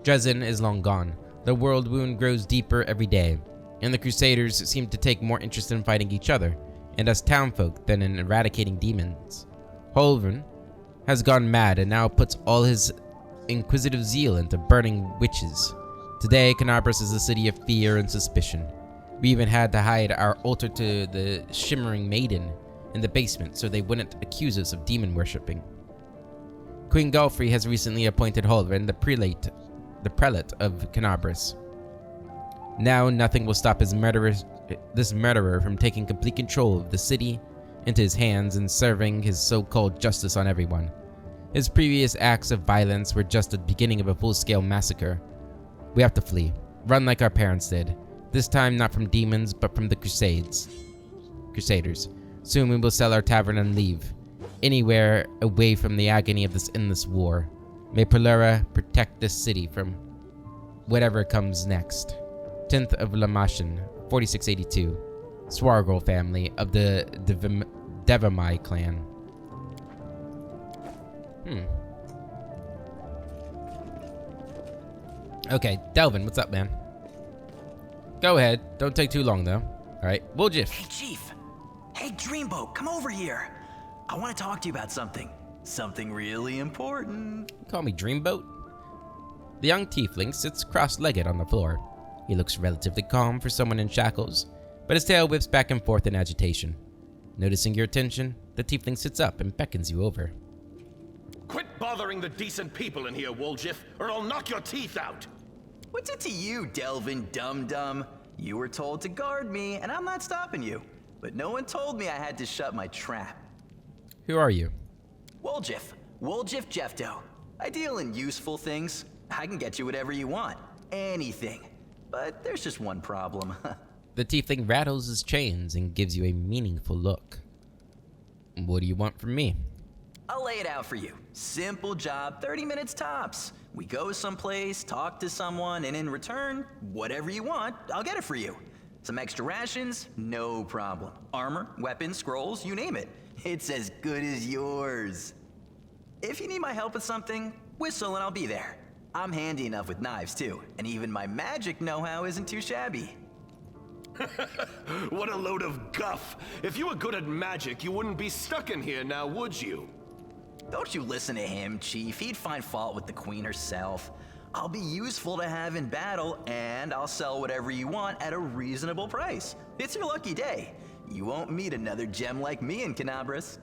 Dresden is long gone. The world wound grows deeper every day, and the Crusaders seem to take more interest in fighting each other and us townfolk than in eradicating demons. Holvin has gone mad and now puts all his inquisitive zeal into burning witches. Today, Canabris is a city of fear and suspicion. We even had to hide our altar to the Shimmering Maiden in the basement so they wouldn't accuse us of demon worshipping. Queen Galfrey has recently appointed Holvin the prelate of Canabris. Now nothing will stop this murderer from taking complete control of the city into his hands and serving his so-called justice on everyone. His previous acts of violence were just the beginning of a full-scale massacre. We have to flee, run like our parents did. This time not from demons, but from the Crusaders. Soon we will sell our tavern and leave, anywhere away from the agony of this endless war. May Perlura protect this city from whatever comes next. 10th of Lamashin, 4682. Swargol family of the Devamai clan. Okay, Delvin, what's up, man? Go ahead. Don't take too long, though. Alright, Woljif. Hey, Chief. Hey, Dreamboat, come over here. I want to talk to you about something. Something really important. Call me Dreamboat? The young tiefling sits cross-legged on the floor. He looks relatively calm for someone in shackles, but his tail whips back and forth in agitation. Noticing your attention, The tiefling sits up and beckons you over. Quit bothering the decent people in here, Woljif, or I'll knock your teeth out! What's it to you, Delvin Dum-Dum? You were told to guard me, and I'm not stopping you. But no one told me I had to shut my trap. Who are you? Woljif. Woljif Jefto. I deal in useful things. I can get you whatever you want. Anything. But there's just one problem. The tiefling rattles his chains and gives you a meaningful look. What do you want from me? I'll lay it out for you. Simple job, 30 minutes tops. We go someplace, talk to someone, and in return, whatever you want, I'll get it for you. Some extra rations? No problem. Armor, weapons, scrolls, you name it. It's as good as yours. If you need my help with something, whistle and I'll be there. I'm handy enough with knives too, and even my magic know-how isn't too shabby. What a load of guff! If you were good at magic, you wouldn't be stuck in here now, would you? Don't you listen to him, Chief. He'd find fault with the Queen herself. I'll be useful to have in battle, and I'll sell whatever you want at a reasonable price. It's your lucky day. You won't meet another gem like me in Canabras.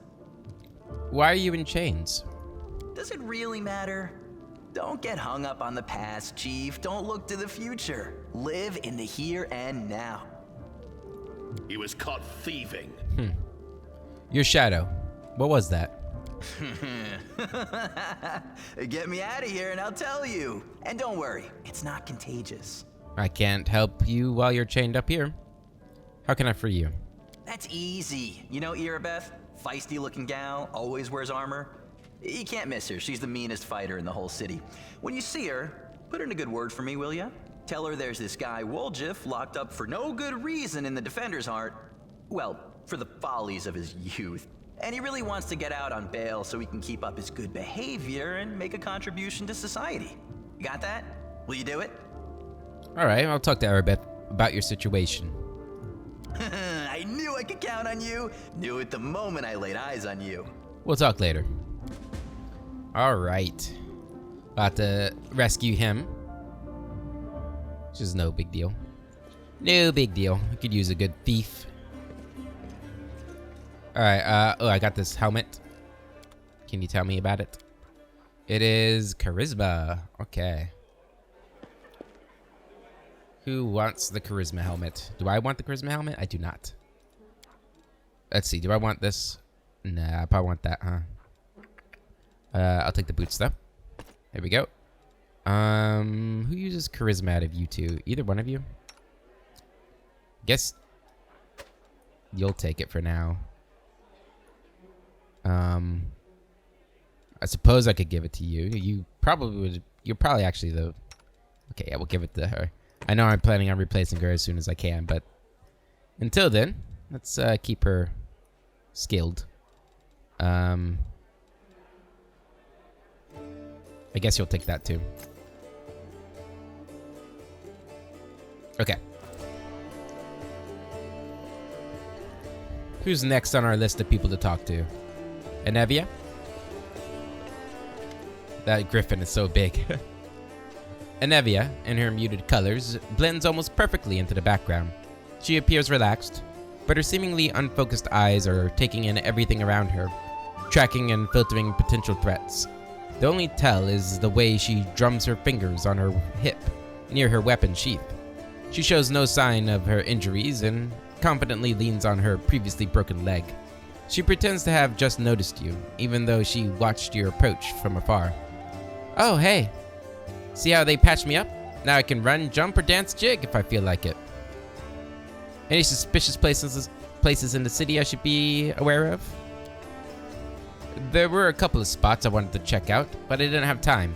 Why are you in chains? Does it really matter? Don't get hung up on the past, Chief. Don't look to the future. Live in the here and now. He was caught thieving. Your shadow. What was that? Get me out of here and I'll tell you. And don't worry, it's not contagious. I can't help you while you're chained up here. How can I free you? That's easy. You know Irabeth? Feisty looking gal, always wears armor. You can't miss her. She's the meanest fighter in the whole city. When you see her, put in a good word for me, will ya? Tell her there's this guy Woljif locked up for no good reason in the Defender's Heart. Well, for the follies of his youth. And he really wants to get out on bail so he can keep up his good behavior and make a contribution to society. You got that? Will you do it? Alright, I'll talk to Arabeth about your situation. I knew I could count on you. Knew it the moment I laid eyes on you. We'll talk later. Alright. About to rescue him. Which is no big deal. No big deal. I could use a good thief. Alright, oh, I got this helmet. Can you tell me about it? It is charisma. Okay. Who wants the charisma helmet? Do I want the charisma helmet? I do not. Let's see, do I want this? Nah, I probably want that, huh? I'll take the boots though. There we go. Who uses charisma out of you two? Either one of you? Guess you'll take it for now. I suppose I could give it to you. You probably would. You're probably actually the. Okay, yeah, we'll give it to her. I know I'm planning on replacing her as soon as I can, but until then, let's keep her skilled. I guess you'll take that too. Okay. Who's next on our list of people to talk to? Anevia? That griffin is so big. Anevia, in her muted colors, blends almost perfectly into the background. She appears relaxed, but her seemingly unfocused eyes are taking in everything around her, tracking and filtering potential threats. The only tell is the way she drums her fingers on her hip, near her weapon sheath. She shows no sign of her injuries and confidently leans on her previously broken leg. She pretends to have just noticed you, even though she watched your approach from afar. Oh, hey. See how they patched me up? Now I can run, jump, or dance jig if I feel like it. Any suspicious places in the city I should be aware of? There were a couple of spots I wanted to check out, but I didn't have time.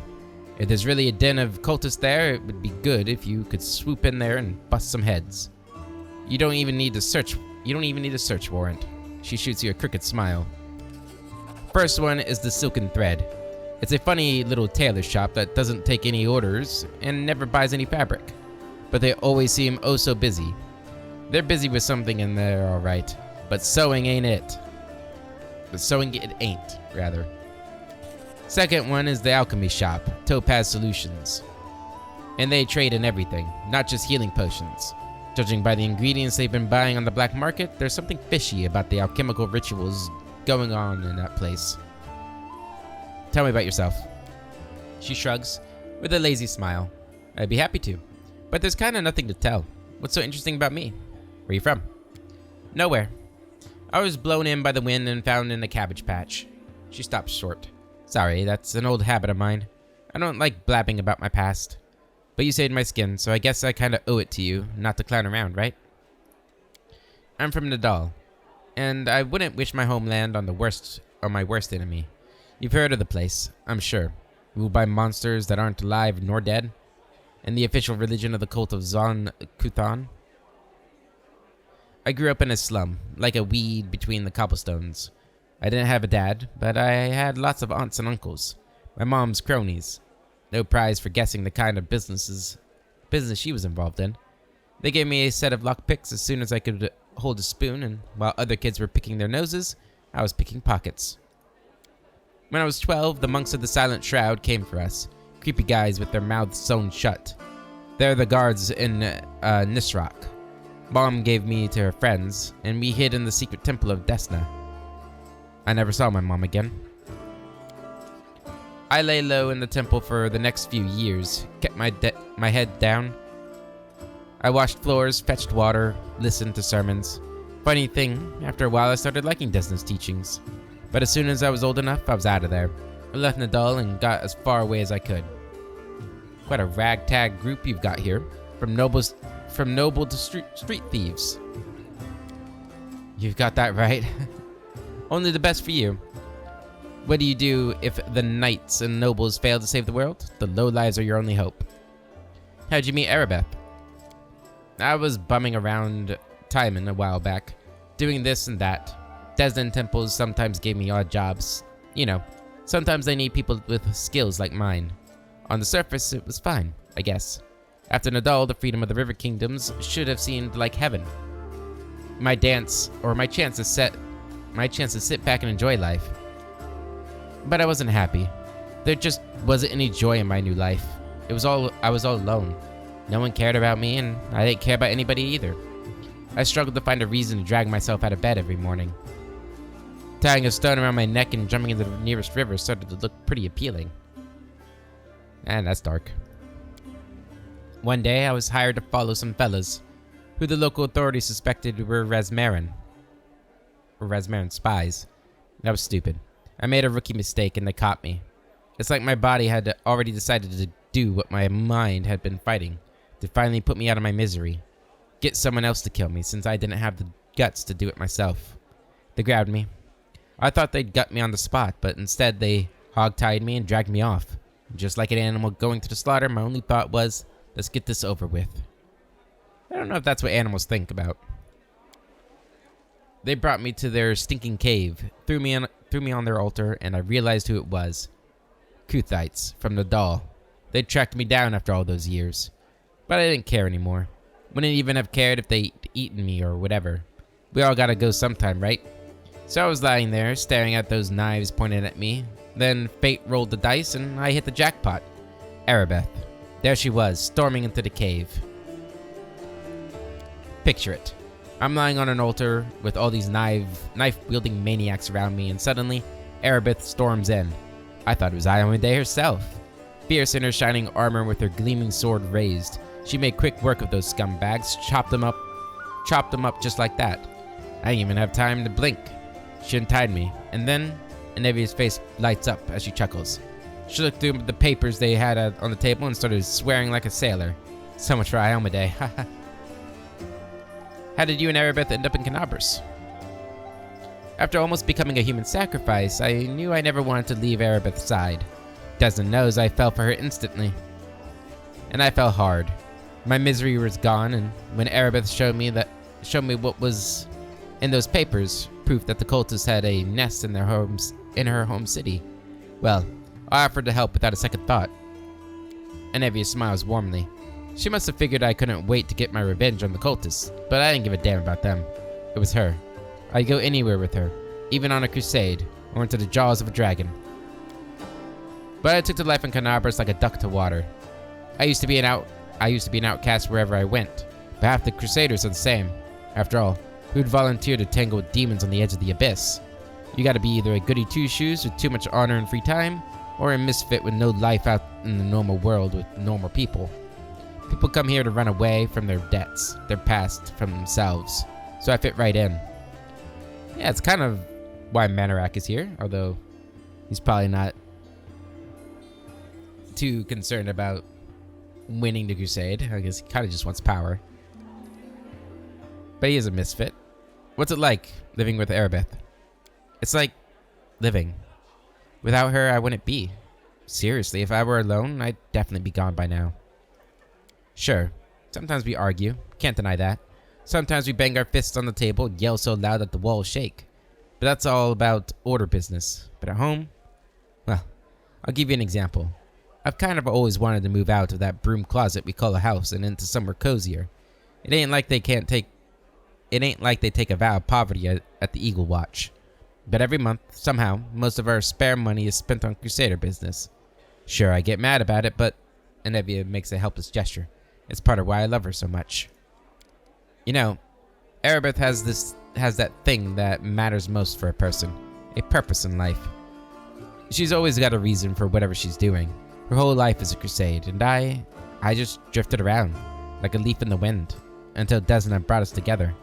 If there's really a den of cultists there, it would be good if you could swoop in there and bust some heads. You don't even need a search warrant. She shoots you a crooked smile. First one is the Silken Thread. It's a funny little tailor shop that doesn't take any orders and never buys any fabric. But they always seem oh so busy. They're busy with something in there, alright. But sewing ain't it. Rather. Second one is the alchemy shop, Topaz Solutions. And they trade in everything, not just healing potions. Judging by the ingredients they've been buying on the black market, there's something fishy about the alchemical rituals going on in that place. Tell me about yourself. She shrugs with a lazy smile. I'd be happy to, but there's kind of nothing to tell. What's so interesting about me? Where are you from? Nowhere. I was blown in by the wind and found in a cabbage patch. She stops short. Sorry, that's an old habit of mine. I don't like blabbing about my past. But you saved my skin, so I guess I kind of owe it to you not to clown around, right? I'm from Nadal, and I wouldn't wish my homeland on my worst enemy. You've heard of the place, I'm sure. Ruled by monsters that aren't alive nor dead, and the official religion of the cult of Zon Kuthan. I grew up in a slum, like a weed between the cobblestones. I didn't have a dad, but I had lots of aunts and uncles. My mom's cronies. No prize for guessing the kind of business she was involved in. They gave me a set of lockpicks as soon as I could hold a spoon, and while other kids were picking their noses, I was picking pockets. When I was 12, the monks of the Silent Shroud came for us. Creepy guys with their mouths sewn shut. They're the guards in Nisroch. Mom gave me to her friends, and we hid in the secret temple of Desna. I never saw my mom again. I lay low in the temple for the next few years, kept my head down. I washed floors, fetched water, listened to sermons. Funny thing, after a while I started liking Desna's teachings. But as soon as I was old enough, I was out of there. I left Nadal and got as far away as I could. Quite a ragtag group you've got here. From noble to street thieves. You've got that right. Only the best for you. What do you do if the knights and nobles fail to save the world? The lowlives are your only hope. How'd you meet Arabeth? I was bumming around Timon a while back, doing this and that. Desna temples sometimes gave me odd jobs. You know, sometimes they need people with skills like mine. On the surface, it was fine, I guess. After Nadal, the freedom of the River Kingdoms should have seemed like heaven. My chance to sit back and enjoy life. But I wasn't happy. There just wasn't any joy in my new life. I was all alone. No one cared about me, and I didn't care about anybody either. I struggled to find a reason to drag myself out of bed every morning. Tying a stone around my neck and jumping into the nearest river started to look pretty appealing. And that's dark. One day, I was hired to follow some fellas, who the local authorities suspected were Razmarin spies. That was stupid. I made a rookie mistake and they caught me. It's like my body had already decided to do what my mind had been fighting, to finally put me out of my misery. Get someone else to kill me since I didn't have the guts to do it myself. They grabbed me. I thought they'd gut me on the spot, but instead they hog-tied me and dragged me off. Just like an animal going to the slaughter, my only thought was, let's get this over with. I don't know if that's what animals think about. They brought me to their stinking cave, threw me on their altar, and I realized who it was. Kuthites from Nadal. They'd tracked me down after all those years. But I didn't care anymore. Wouldn't even have cared if they'd eaten me or whatever. We all gotta go sometime, right? So I was lying there, staring at those knives pointed at me. Then fate rolled the dice and I hit the jackpot. Arabeth. There she was, storming into the cave. Picture it. I'm lying on an altar with all these knife-wielding maniacs around me, and suddenly, Arabeth storms in. I thought it was Iomedae herself. Fierce in her shining armor with her gleaming sword raised, she made quick work of those scumbags, chopped them up just like that. I didn't even have time to blink. She untied me, and then Inevia's face lights up as she chuckles. She looked through the papers they had on the table and started swearing like a sailor. So much for Iomedae, haha. How did you and Arabeth end up in Canabras? After almost becoming a human sacrifice, I knew I never wanted to leave Arabeth's side. Desna knows I fell for her instantly. And I fell hard. My misery was gone, and when Arabeth showed me what was in those papers, proof that the cultists had a nest in her home city, well, I offered to help without a second thought. Inevia smiles warmly. She must have figured I couldn't wait to get my revenge on the cultists, but I didn't give a damn about them. It was her. I'd go anywhere with her, even on a crusade, or into the jaws of a dragon. But I took to life in Canabras like a duck to water. I used to be an outcast wherever I went, but half the crusaders are the same. After all, who'd volunteer to tangle with demons on the edge of the abyss? You gotta be either a goody two-shoes with too much honor and free time, or a misfit with no life out in the normal world with normal people. People come here to run away from their debts, their past, from themselves. So I fit right in. Yeah, it's kind of why Manorak is here, although he's probably not too concerned about winning the crusade. I guess he kind of just wants power. But he is a misfit. What's it like living with Erebeth? It's like living. Without her, I wouldn't be. Seriously, if I were alone, I'd definitely be gone by now. Sure, sometimes we argue. Can't deny that. Sometimes we bang our fists on the table and yell so loud that the walls shake. But that's all about order business. But at home, well, I'll give you an example. I've kind of always wanted to move out of that broom closet we call a house and into somewhere cozier. It ain't like they take a vow of poverty at the Eagle Watch. But every month, somehow, most of our spare money is spent on Crusader business. Sure, I get mad about it, but Anevia makes a helpless gesture. It's part of why I love her so much. You know, Erebeth has that thing that matters most for a person. A purpose in life. She's always got a reason for whatever she's doing. Her whole life is a crusade, and I just drifted around, like a leaf in the wind, until Desna brought us together.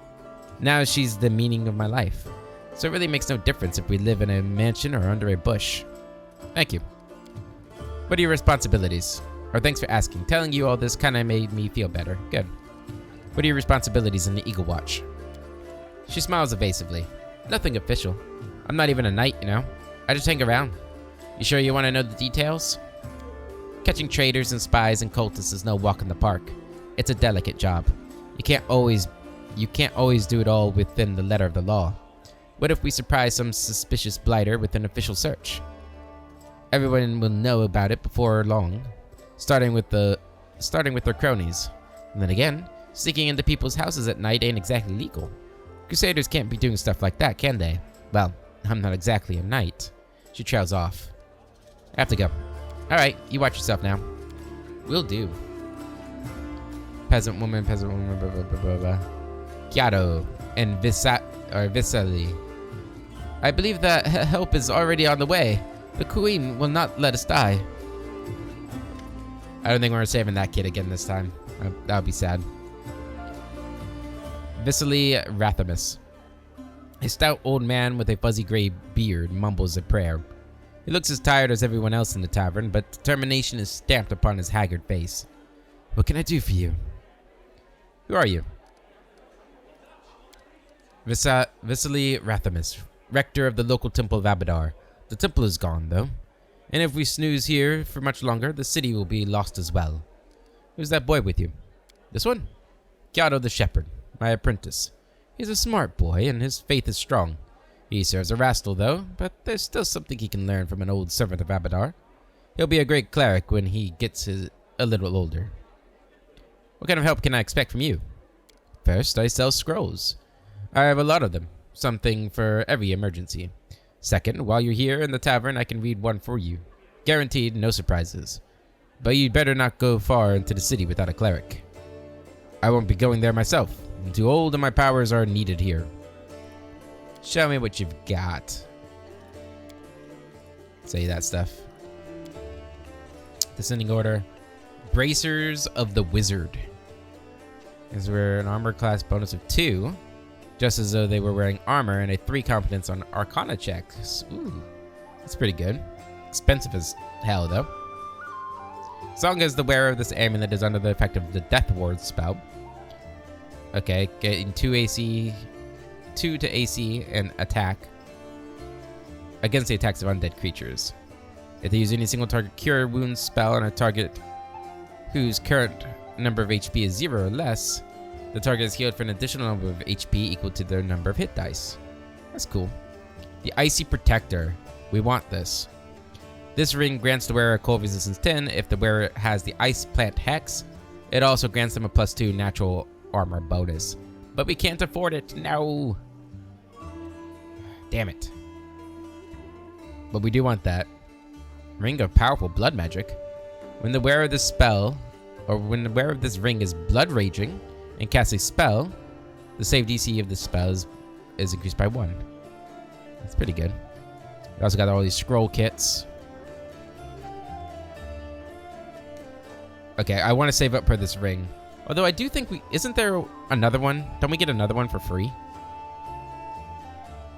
Now she's the meaning of my life. So it really makes no difference if we live in a mansion or under a bush. Thank you. What are your responsibilities? Or thanks for asking. Telling you all this kinda made me feel better. Good. What are your responsibilities in the Eagle Watch? She smiles evasively. Nothing official. I'm not even a knight, you know? I just hang around. You sure you want to know the details? Catching traitors and spies and cultists is no walk in the park. It's a delicate job. You can't always do it all within the letter of the law. What if we surprise some suspicious blighter with an official search? Everyone will know about it before long, starting with their cronies. And then again, sneaking into people's houses at night ain't exactly legal. Crusaders can't be doing stuff like that, can they? Well, I'm not exactly a knight. She trails off. I have to go. Alright, you watch yourself now. Will do. Peasant woman, blah, blah, blah. Chiaro and Visali. I believe that help is already on the way. The queen will not let us die. I don't think we're saving that kid again this time. That would be sad. Visali Rathamus. A stout old man with a fuzzy gray beard mumbles a prayer. He looks as tired as everyone else in the tavern, but determination is stamped upon his haggard face. What can I do for you? Who are you? Visali Rathamus, rector of the local temple of Abadar. The temple is gone, though. And if we snooze here for much longer, the city will be lost as well. Who's that boy with you? This one? Chiaro the shepherd, my apprentice. He's a smart boy, and his faith is strong. He serves a rascal, though, but there's still something he can learn from an old servant of Abadar. He'll be a great cleric when he gets a little older. What kind of help can I expect from you? First, I sell scrolls. I have a lot of them, something for every emergency. Second, while you're here in the tavern, I can read one for you. Guaranteed, no surprises. But you'd better not go far into the city without a cleric. I won't be going there myself. I'm too old and my powers are needed here. Show me what you've got. Say that stuff. Descending order. Bracers of the Wizard. As we're an armor class bonus of 2. Just as though they were wearing armor and a 3 competence on Arcana checks. Ooh, that's pretty good. Expensive as hell, though. As long as the wearer of this amulet is under the effect of the Death Ward spell. Okay, getting 2 to AC and attack against the attacks of undead creatures. If they use any single target cure wounds spell on a target whose current number of HP is 0 or less, the target is healed for an additional number of HP equal to their number of hit dice. That's cool. The Icy Protector. We want this. This ring grants the wearer a cold resistance 10 if the wearer has the Ice Plant Hex. It also grants them a +2 natural armor bonus. But we can't afford it. No. Damn it. But we do want that. Ring of Powerful Blood Magic. When the wearer of this spell, or when the wearer of this ring is blood raging and casts a spell, the save DC of the spell is increased by 1. That's pretty good. We also got all these scroll kits. Okay, I want to save up for this ring. Although I do think isn't there another one? Don't we get another one for free?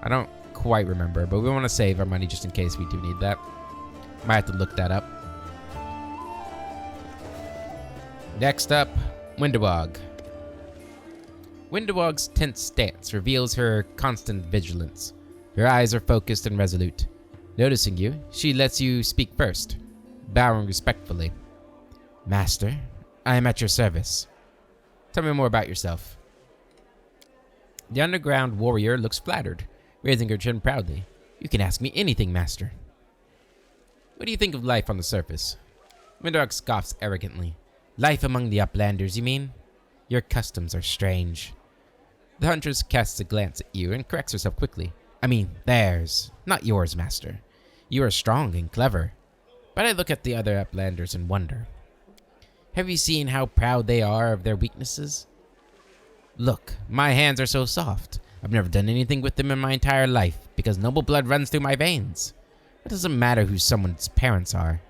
I don't quite remember, but we want to save our money just in case we do need that. Might have to look that up. Next up, Windowog. Windowog's tense stance reveals her constant vigilance. Her eyes are focused and resolute. Noticing you, she lets you speak first, bowing respectfully. Master, I am at your service. Tell me more about yourself. The underground warrior looks flattered, raising her chin proudly. You can ask me anything, Master. What do you think of life on the surface? Windowog scoffs arrogantly. Life among the Uplanders, you mean? Your customs are strange. The huntress casts a glance at you and corrects herself quickly. I mean, theirs, not yours, Master. You are strong and clever. But I look at the other Uplanders and wonder. Have you seen how proud they are of their weaknesses? Look, my hands are so soft. I've never done anything with them in my entire life because noble blood runs through my veins. It doesn't matter who someone's parents are.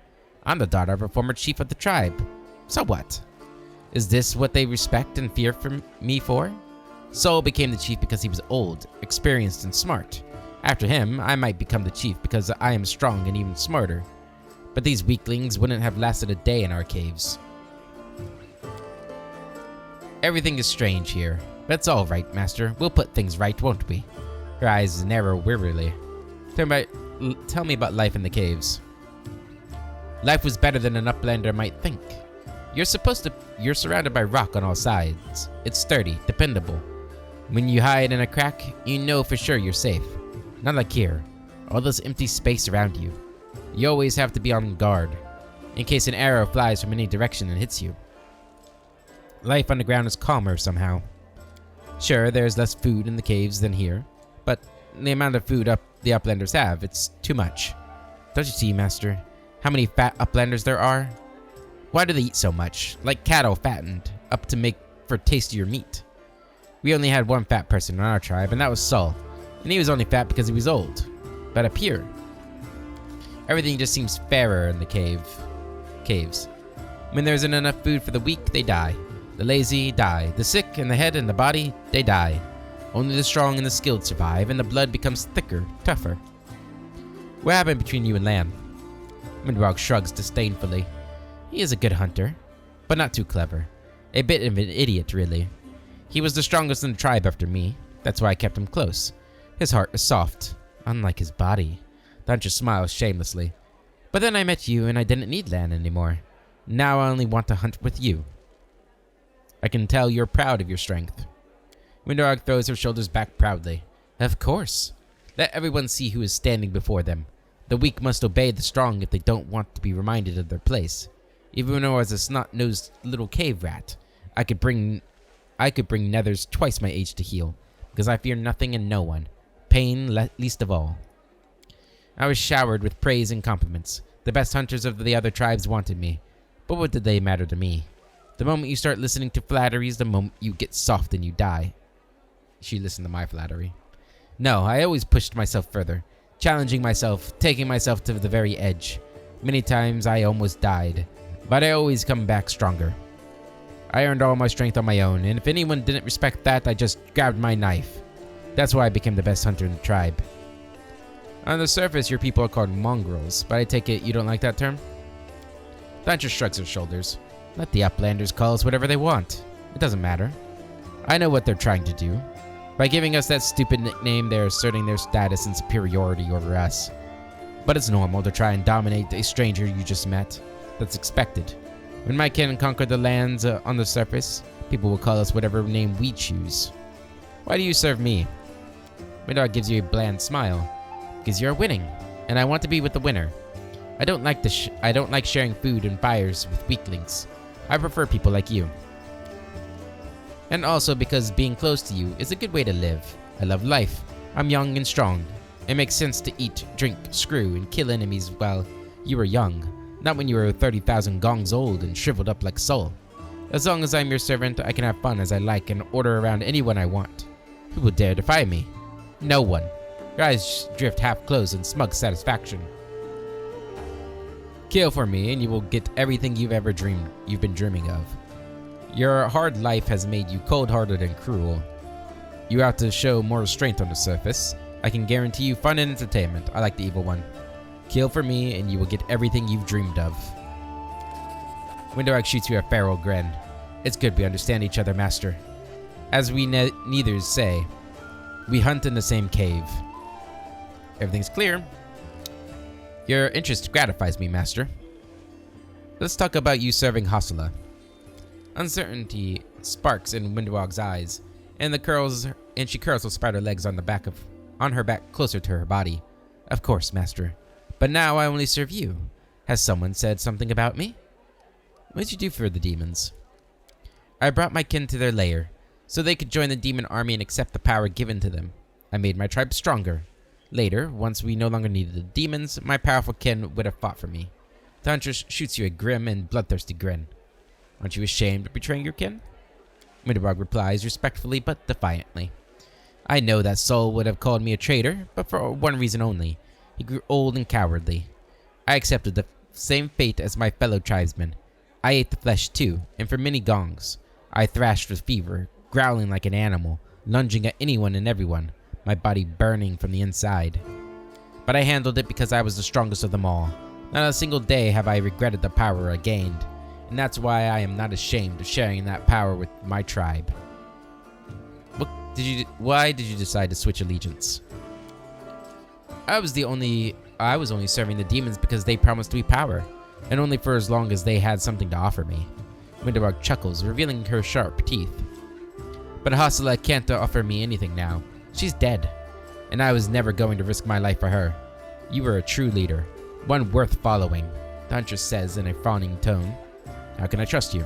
I'm the daughter of a former chief of the tribe. So what? Is this what they respect and fear me for? Saul became the chief because he was old, experienced, and smart. After him, I might become the chief because I am strong and even smarter. But these weaklings wouldn't have lasted a day in our caves. Everything is strange here. But it's all right, Master. We'll put things right, won't we? Her eyes narrow wearily. Tell me about life in the caves. Life was better than an Uplander might think. You're surrounded by rock on all sides. It's sturdy, dependable. When you hide in a crack, you know for sure you're safe. Not like here. All this empty space around you. You always have to be on guard, in case an arrow flies from any direction and hits you. Life underground is calmer somehow. Sure, there's less food in the caves than here, but the amount of food the Uplanders have, it's too much. Don't you see, Master, how many fat Uplanders there are? Why do they eat so much? Like cattle fattened up to make for tastier meat. We only had one fat person in our tribe, and that was Saul. And he was only fat because he was old. But up here, everything just seems fairer in the caves. When there isn't enough food for the weak, they die. The lazy die. The sick in the head and the body, they die. Only the strong and the skilled survive, and the blood becomes thicker, tougher. What happened between you and Lan? Windowog shrugs disdainfully. He is a good hunter, but not too clever. A bit of an idiot, really. He was the strongest in the tribe after me. That's why I kept him close. His heart is soft, unlike his body. The hunter smiles shamelessly. But then I met you and I didn't need Lan anymore. Now I only want to hunt with you. I can tell you're proud of your strength. Windowog throws her shoulders back proudly. Of course. Let everyone see who is standing before them. The weak must obey the strong if they don't want to be reminded of their place. Even though as a snot-nosed little cave rat, I could bring nethers twice my age to heal, because I fear nothing and no one, pain least of all. I was showered with praise and compliments. The best hunters of the other tribes wanted me, but what did they matter to me? The moment you start listening to flattery is the moment you get soft and you die. She listened to my flattery. No, I always pushed myself further, challenging myself, taking myself to the very edge. Many times I almost died, but I always come back stronger. I earned all my strength on my own, and if anyone didn't respect that, I just grabbed my knife. That's why I became the best hunter in the tribe. On the surface, your people are called mongrels, but I take it you don't like that term? The hunter shrugs her shoulders. Let the Uplanders call us whatever they want. It doesn't matter. I know what they're trying to do. By giving us that stupid nickname, they're asserting their status and superiority over us. But it's normal to try and dominate a stranger you just met. That's expected. When my kin conquer the lands on the surface, people will call us whatever name we choose. Why do you serve me? Windowog gives you a bland smile. Because you're winning, and I want to be with the winner. I don't like sharing food and fires with weaklings. I prefer people like you. And also because being close to you is a good way to live. I love life. I'm young and strong. It makes sense to eat, drink, screw, and kill enemies while you were young. Not when you were 30,000 gongs old and shriveled up like Soul. As long as I'm your servant, I can have fun as I like and order around anyone I want. Who will dare defy me? No one. Your eyes drift half closed in smug satisfaction. Kill for me, and you will get everything you've been dreaming of. Your hard life has made you cold-hearted and cruel. You have to show more restraint on the surface. I can guarantee you fun and entertainment. I like the evil one. Kill for me, and you will get everything you've dreamed of. Windowag shoots you a feral grin. It's good we understand each other, master. As we neithers say, we hunt in the same cave. Everything's clear. Your interest gratifies me, master. Let's talk about you serving Hassala. Uncertainty sparks in Windowag's eyes, and she curls those spider legs on her back closer to her body. Of course, master. But now I only serve you. Has someone said something about me? What did you do for the demons? I brought my kin to their lair, so they could join the demon army and accept the power given to them. I made my tribe stronger. Later, once we no longer needed the demons, my powerful kin would have fought for me. The huntress shoots you a grim and bloodthirsty grin. Aren't you ashamed of betraying your kin? Windowag replies respectfully but defiantly. I know that Sol would have called me a traitor, but for one reason only. He grew old and cowardly. I accepted the same fate as my fellow tribesmen. I ate the flesh too, and for many gongs. I thrashed with fever, growling like an animal, lunging at anyone and everyone, my body burning from the inside. But I handled it because I was the strongest of them all. Not a single day have I regretted the power I gained, and that's why I am not ashamed of sharing that power with my tribe. Why did you decide to switch allegiance? I was only serving the demons because they promised me power, and only for as long as they had something to offer me. Windowag chuckles, revealing her sharp teeth. But Hassala can't offer me anything now. She's dead, and I was never going to risk my life for her. You were a true leader, one worth following, the huntress says in a frowning tone. How can I trust you?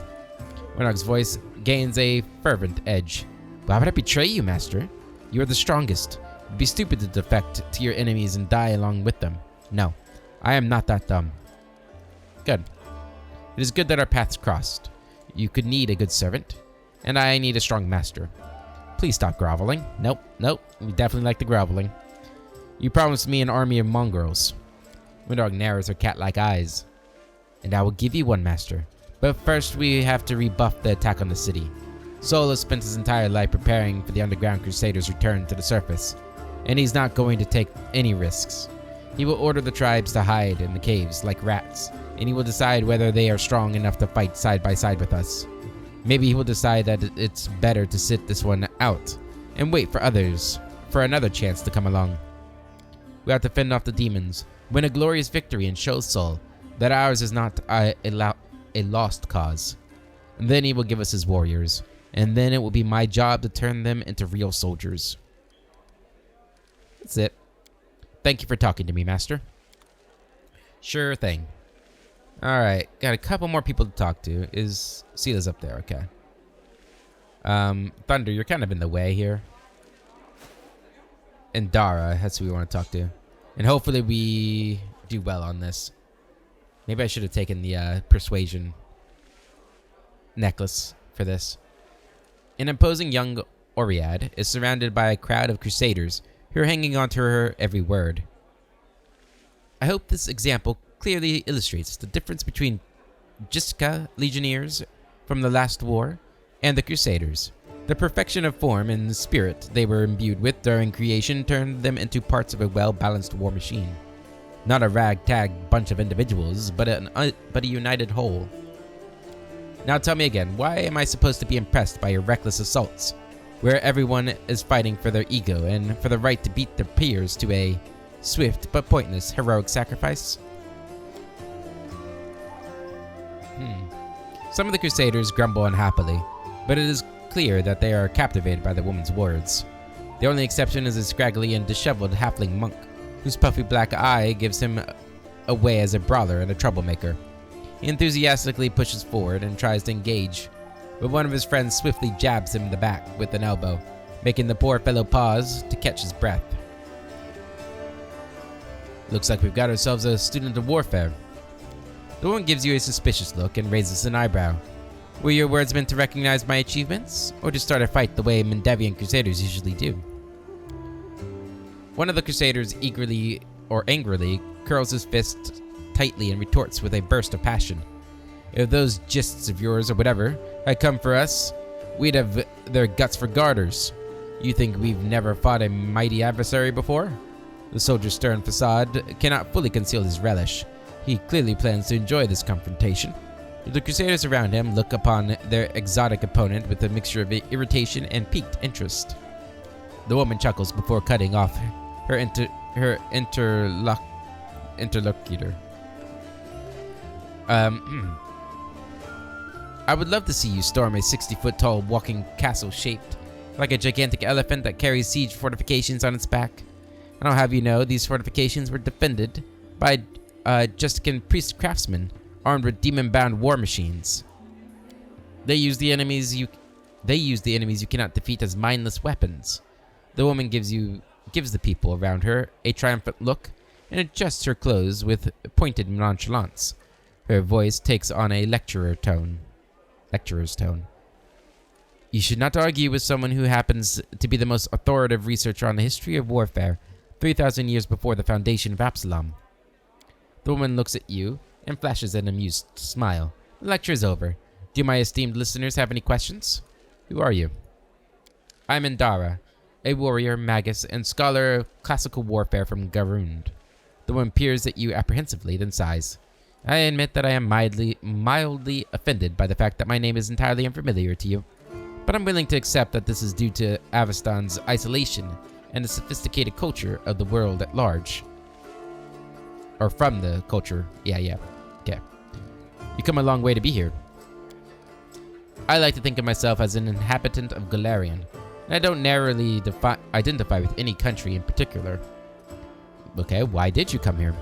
Windowag's voice gains a fervent edge. Why would I betray you, master? You are the strongest. It'd be stupid to defect to your enemies and die along with them. No, I am not that dumb. Good. It is good that our paths crossed. You could need a good servant, and I need a strong master. Please stop groveling. Nope, we definitely like the groveling. You promised me an army of mongrels. Windowag narrows her cat-like eyes. And I will give you one, master. But first we have to rebuff the attack on the city. Sol has spent his entire life preparing for the Underground Crusaders' return to the surface, and he's not going to take any risks. He will order the tribes to hide in the caves like rats, and he will decide whether they are strong enough to fight side by side with us. Maybe he will decide that it's better to sit this one out and wait for another chance to come along. We have to fend off the demons, win a glorious victory, and show Sol that ours is not a lost cause. And then he will give us his warriors, and then it will be my job to turn them into real soldiers. That's it. Thank you for talking to me, master. Sure thing. Alright, got a couple more people to talk to. Is Sela's up there? Okay. Thunder, you're kind of in the way here. And Dara, that's who we want to talk to. And hopefully we do well on this. Maybe I should have taken the persuasion necklace for this. An imposing young Oriad is surrounded by a crowd of crusaders who are hanging on to her every word. I hope this example clearly illustrates the difference between Jiska legionnaires from the last war and the crusaders. The perfection of form and spirit they were imbued with during creation turned them into parts of a well-balanced war machine. Not a ragtag bunch of individuals, but a united whole. Now tell me again, why am I supposed to be impressed by your reckless assaults, where everyone is fighting for their ego and for the right to beat their peers to a swift but pointless heroic sacrifice? Some of the crusaders grumble unhappily, but it is clear that they are captivated by the woman's words. The only exception is a scraggly and disheveled halfling monk, whose puffy black eye gives him away as a brawler and a troublemaker. He enthusiastically pushes forward and tries to engage, but one of his friends swiftly jabs him in the back with an elbow, making the poor fellow pause to catch his breath. Looks like we've got ourselves a student of warfare. The woman gives you a suspicious look and raises an eyebrow. Were your words meant to recognize my achievements, or to start a fight the way Mendevian crusaders usually do? One of the Crusaders eagerly or angrily curls his fist tightly and retorts with a burst of passion. If those gists of yours or whatever had come for us, we'd have their guts for garters. You think we've never fought a mighty adversary before? The soldier's stern facade cannot fully conceal his relish. He clearly plans to enjoy this confrontation. The Crusaders around him look upon their exotic opponent with a mixture of irritation and piqued interest. The woman chuckles before cutting off her interlocutor. I would love to see you storm a 60-foot-tall walking castle shaped like a gigantic elephant that carries siege fortifications on its back. And I'll have you know, these fortifications were defended by Justican priest craftsmen armed with demon-bound war machines. They use the enemies you cannot defeat as mindless weapons. The woman gives the people around her a triumphant look and adjusts her clothes with pointed nonchalance. Her voice takes on a lecturer's tone. You should not argue with someone who happens to be the most authoritative researcher on the history of warfare 3,000 years before the foundation of Absalom. The woman looks at you and flashes an amused smile. The lecture is over. Do my esteemed listeners have any questions? Who are you? I'm Indara, a warrior, magus, and scholar of classical warfare from Garund. The woman peers at you apprehensively, then sighs. I admit that I am mildly offended by the fact that my name is entirely unfamiliar to you, but I'm willing to accept that this is due to Aveston's isolation and the sophisticated culture of the world at large. Or from the culture. Yeah. Okay. You come a long way to be here. I like to think of myself as an inhabitant of Golarion, and I don't narrowly identify with any country in particular. Okay, why did you come here?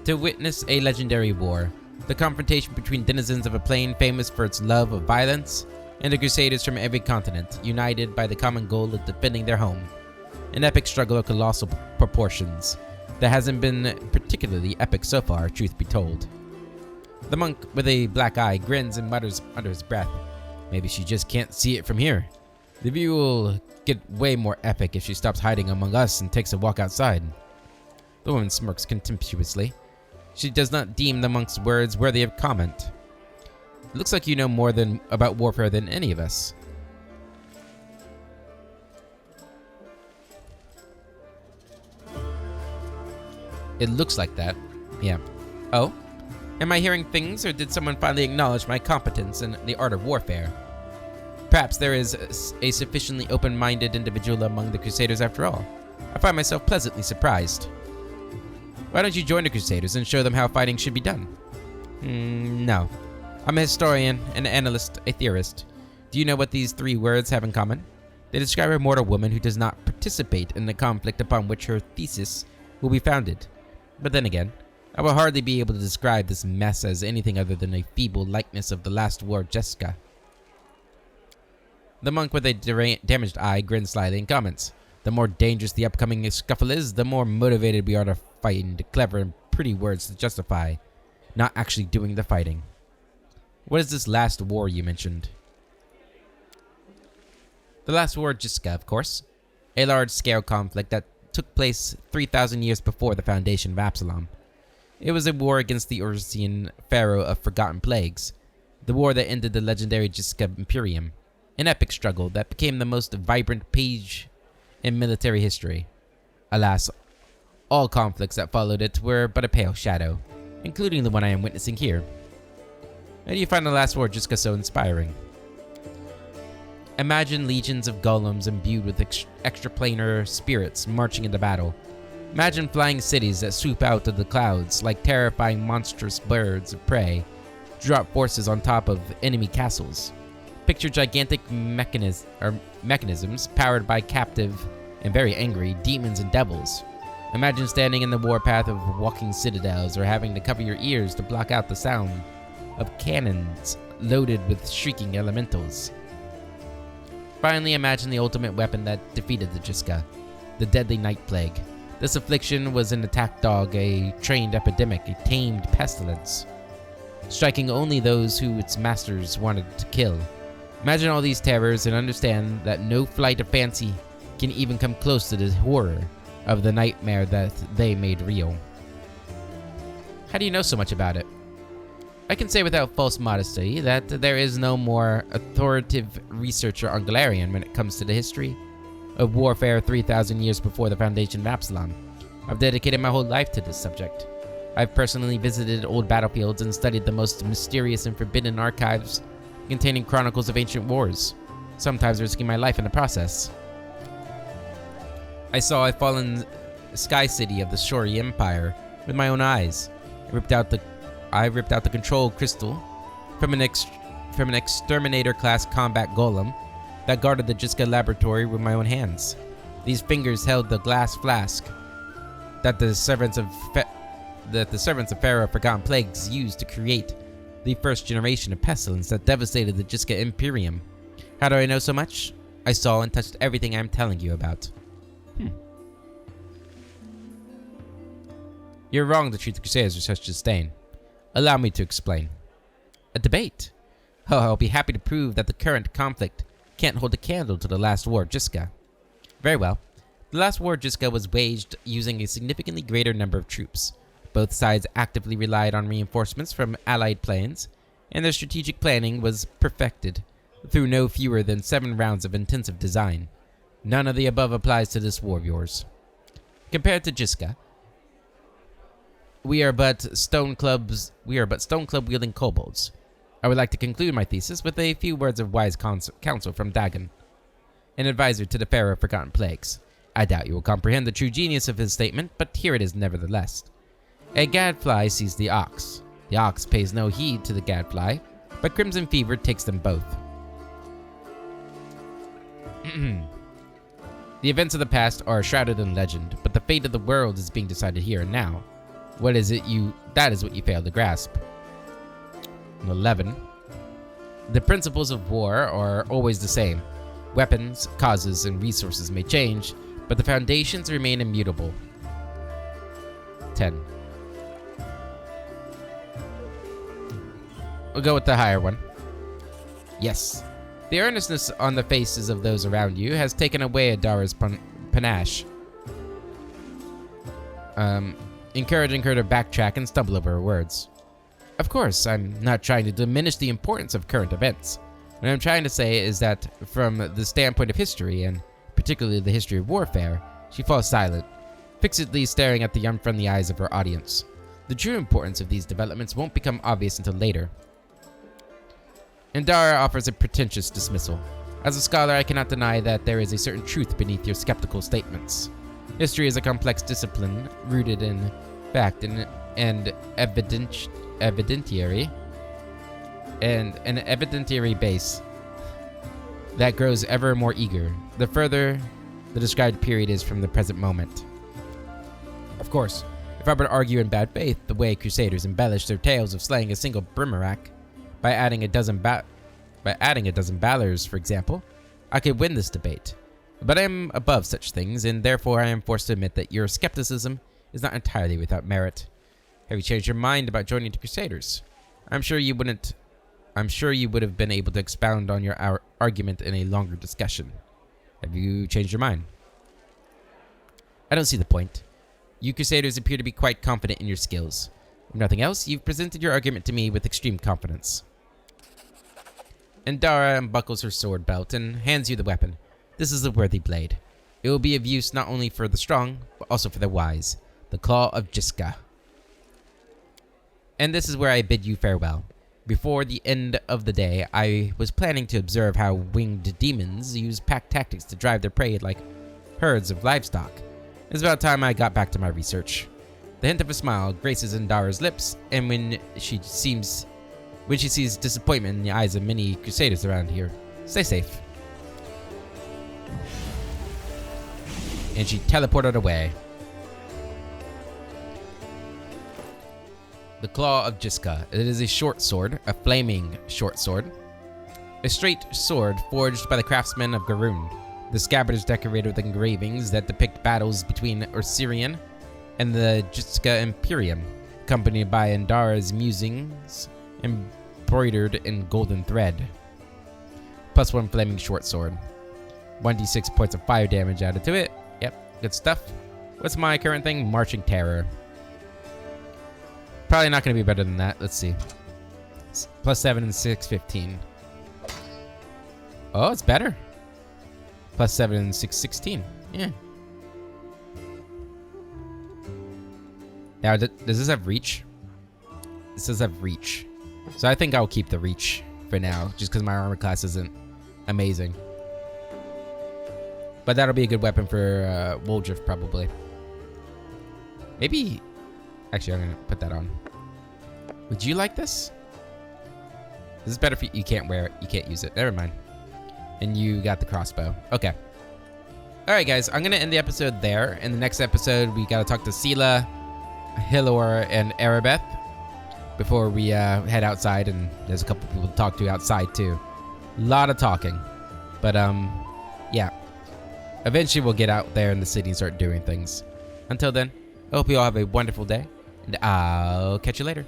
To witness a legendary war, the confrontation between denizens of a plane famous for its love of violence and the Crusaders from every continent, united by the common goal of defending their home. An epic struggle of colossal proportions that hasn't been particularly epic so far, truth be told. The monk with a black eye grins and mutters under his breath. Maybe she just can't see it from here. The view will get way more epic if she stops hiding among us and takes a walk outside. The woman smirks contemptuously. She does not deem the monk's words worthy of comment. It looks like you know more about warfare than any of us. It looks like that. Yeah. Oh? Am I hearing things, or did someone finally acknowledge my competence in the art of warfare? Perhaps there is a sufficiently open-minded individual among the Crusaders after all. I find myself pleasantly surprised. Why don't you join the Crusaders and show them how fighting should be done? No. I'm a historian, an analyst, a theorist. Do you know what these three words have in common? They describe a mortal woman who does not participate in the conflict upon which her thesis will be founded. But then again, I will hardly be able to describe this mess as anything other than a feeble likeness of the last war Jessica. The monk with a damaged eye grins slyly and comments. The more dangerous the upcoming scuffle is, the more motivated we are to find clever and pretty words to justify not actually doing the fighting. What is this last war you mentioned? The last war Jessica, of course. A large-scale conflict that took place 3,000 years before the foundation of Absalom. It was a war against the Ursian pharaoh of forgotten plagues. The war that ended the legendary Jessica Imperium. An epic struggle that became the most vibrant page in military history. Alas, all conflicts that followed it were but a pale shadow, including the one I am witnessing here. How do you find the last war Jessica so inspiring? Imagine legions of golems imbued with extraplanar spirits marching into battle. Imagine flying cities that swoop out of the clouds like terrifying monstrous birds of prey, drop forces on top of enemy castles. Picture gigantic mechanisms powered by captive and very angry demons and devils. Imagine standing in the warpath of walking citadels, or having to cover your ears to block out the sound of cannons loaded with shrieking elementals. Finally, imagine the ultimate weapon that defeated the Jessica, the deadly night plague. This affliction was an attack dog, a trained epidemic, a tamed pestilence, striking only those who its masters wanted to kill. Imagine all these terrors and understand that no flight of fancy can even come close to the horror of the nightmare that they made real. How do you know so much about it? I can say without false modesty that there is no more authoritative researcher on Golarion when it comes to the history of warfare 3,000 years before the foundation of Absalom. I've dedicated my whole life to this subject. I've personally visited old battlefields and studied the most mysterious and forbidden archives containing chronicles of ancient wars, sometimes risking my life in the process. I saw a fallen sky city of the Shori Empire with my own eyes. I ripped out the control crystal from an exterminator-class combat golem that guarded the Jiska laboratory with my own hands. These fingers held the glass flask that the servants of Pharaoh Forgotten Plagues used to create the first generation of pestilence that devastated the Jiska Imperium. How do I know so much? I saw and touched everything I'm telling you about. You're wrong to treat the Crusaders with such disdain. Allow me to explain. A debate? Oh, I'll be happy to prove that the current conflict can't hold a candle to the last war of Jiska. Very well. The last war of Jiska was waged using a significantly greater number of troops. Both sides actively relied on reinforcements from allied planes, and their strategic planning was perfected through no fewer than 7 rounds of intensive design. None of the above applies to this war of yours. Compared to Jiska, we are but stone club wielding kobolds. I would like to conclude my thesis with a few words of wise counsel from Dagon, an advisor to the Pharaoh of Forgotten Plagues. I doubt you will comprehend the true genius of his statement, but here it is nevertheless. A gadfly sees the ox. The ox pays no heed to the gadfly, but Crimson Fever takes them both. The events of the past are shrouded in legend, but the fate of the world is being decided here and now. That is what you fail to grasp. 11. The principles of war are always the same. Weapons, causes, and resources may change, but the foundations remain immutable. 10. We'll go with the higher one. Yes. The earnestness on the faces of those around you has taken away Adara's panache, encouraging her to backtrack and stumble over her words. Of course, I'm not trying to diminish the importance of current events. What I'm trying to say is that from the standpoint of history, and particularly the history of warfare, she falls silent, fixedly staring at the unfriendly eyes of her audience. The true importance of these developments won't become obvious until later. Indara offers a pretentious dismissal. As a scholar, I cannot deny that there is a certain truth beneath your skeptical statements. History is a complex discipline rooted in fact and evidentiary base that grows ever more eager the further the described period is from the present moment. Of course, if I were to argue in bad faith the way Crusaders embellish their tales of slaying a single Brimmerak by adding a dozen Balors, for example, I could win this debate. But I am above such things, and therefore I am forced to admit that your skepticism is not entirely without merit. Have you changed your mind about joining the Crusaders? I'm sure you would have been able to expound on your argument in a longer discussion. Have you changed your mind? I don't see the point. You Crusaders appear to be quite confident in your skills. If nothing else, you've presented your argument to me with extreme confidence. Indara unbuckles her sword belt and hands you the weapon. This is a worthy blade. It will be of use not only for the strong, but also for the wise. The Claw of Jiska. And this is where I bid you farewell. Before the end of the day, I was planning to observe how winged demons use pack tactics to drive their prey like herds of livestock. It's about time I got back to my research. The hint of a smile graces Indara's lips, and when she sees disappointment in the eyes of many Crusaders around here, stay safe. And she teleported away. The Claw of Jiska. It is a short sword, a flaming short sword. A straight sword forged by the craftsmen of Garund. The scabbard is decorated with engravings that depict battles between Osirian and the Jiska Imperium, accompanied by Indara's musings embroidered in golden thread. +1 flaming short sword. 1d6 points of fire damage added to it. Yep, good stuff. What's my current thing? Marching Terror. Probably not going to be better than that. Let's see. +7 and 6, 15. Oh, it's better. +7 and 6, 16. Yeah. Now, does this have reach? This does have reach. So I think I'll keep the reach for now, just because my armor class isn't amazing. But that'll be a good weapon for Woljif, probably. Maybe... Actually, I'm going to put that on. Would you like this? This is better if you can't wear it. You can't use it. Never mind. And you got the crossbow. Okay. Alright, guys. I'm going to end the episode there. In the next episode, we got to talk to Seelah, Hilor, and Erebeth before we head outside. And there's a couple people to talk to outside, too. A lot of talking. But, yeah. Eventually, we'll get out there in the city and start doing things. Until then, I hope you all have a wonderful day. And I'll catch you later.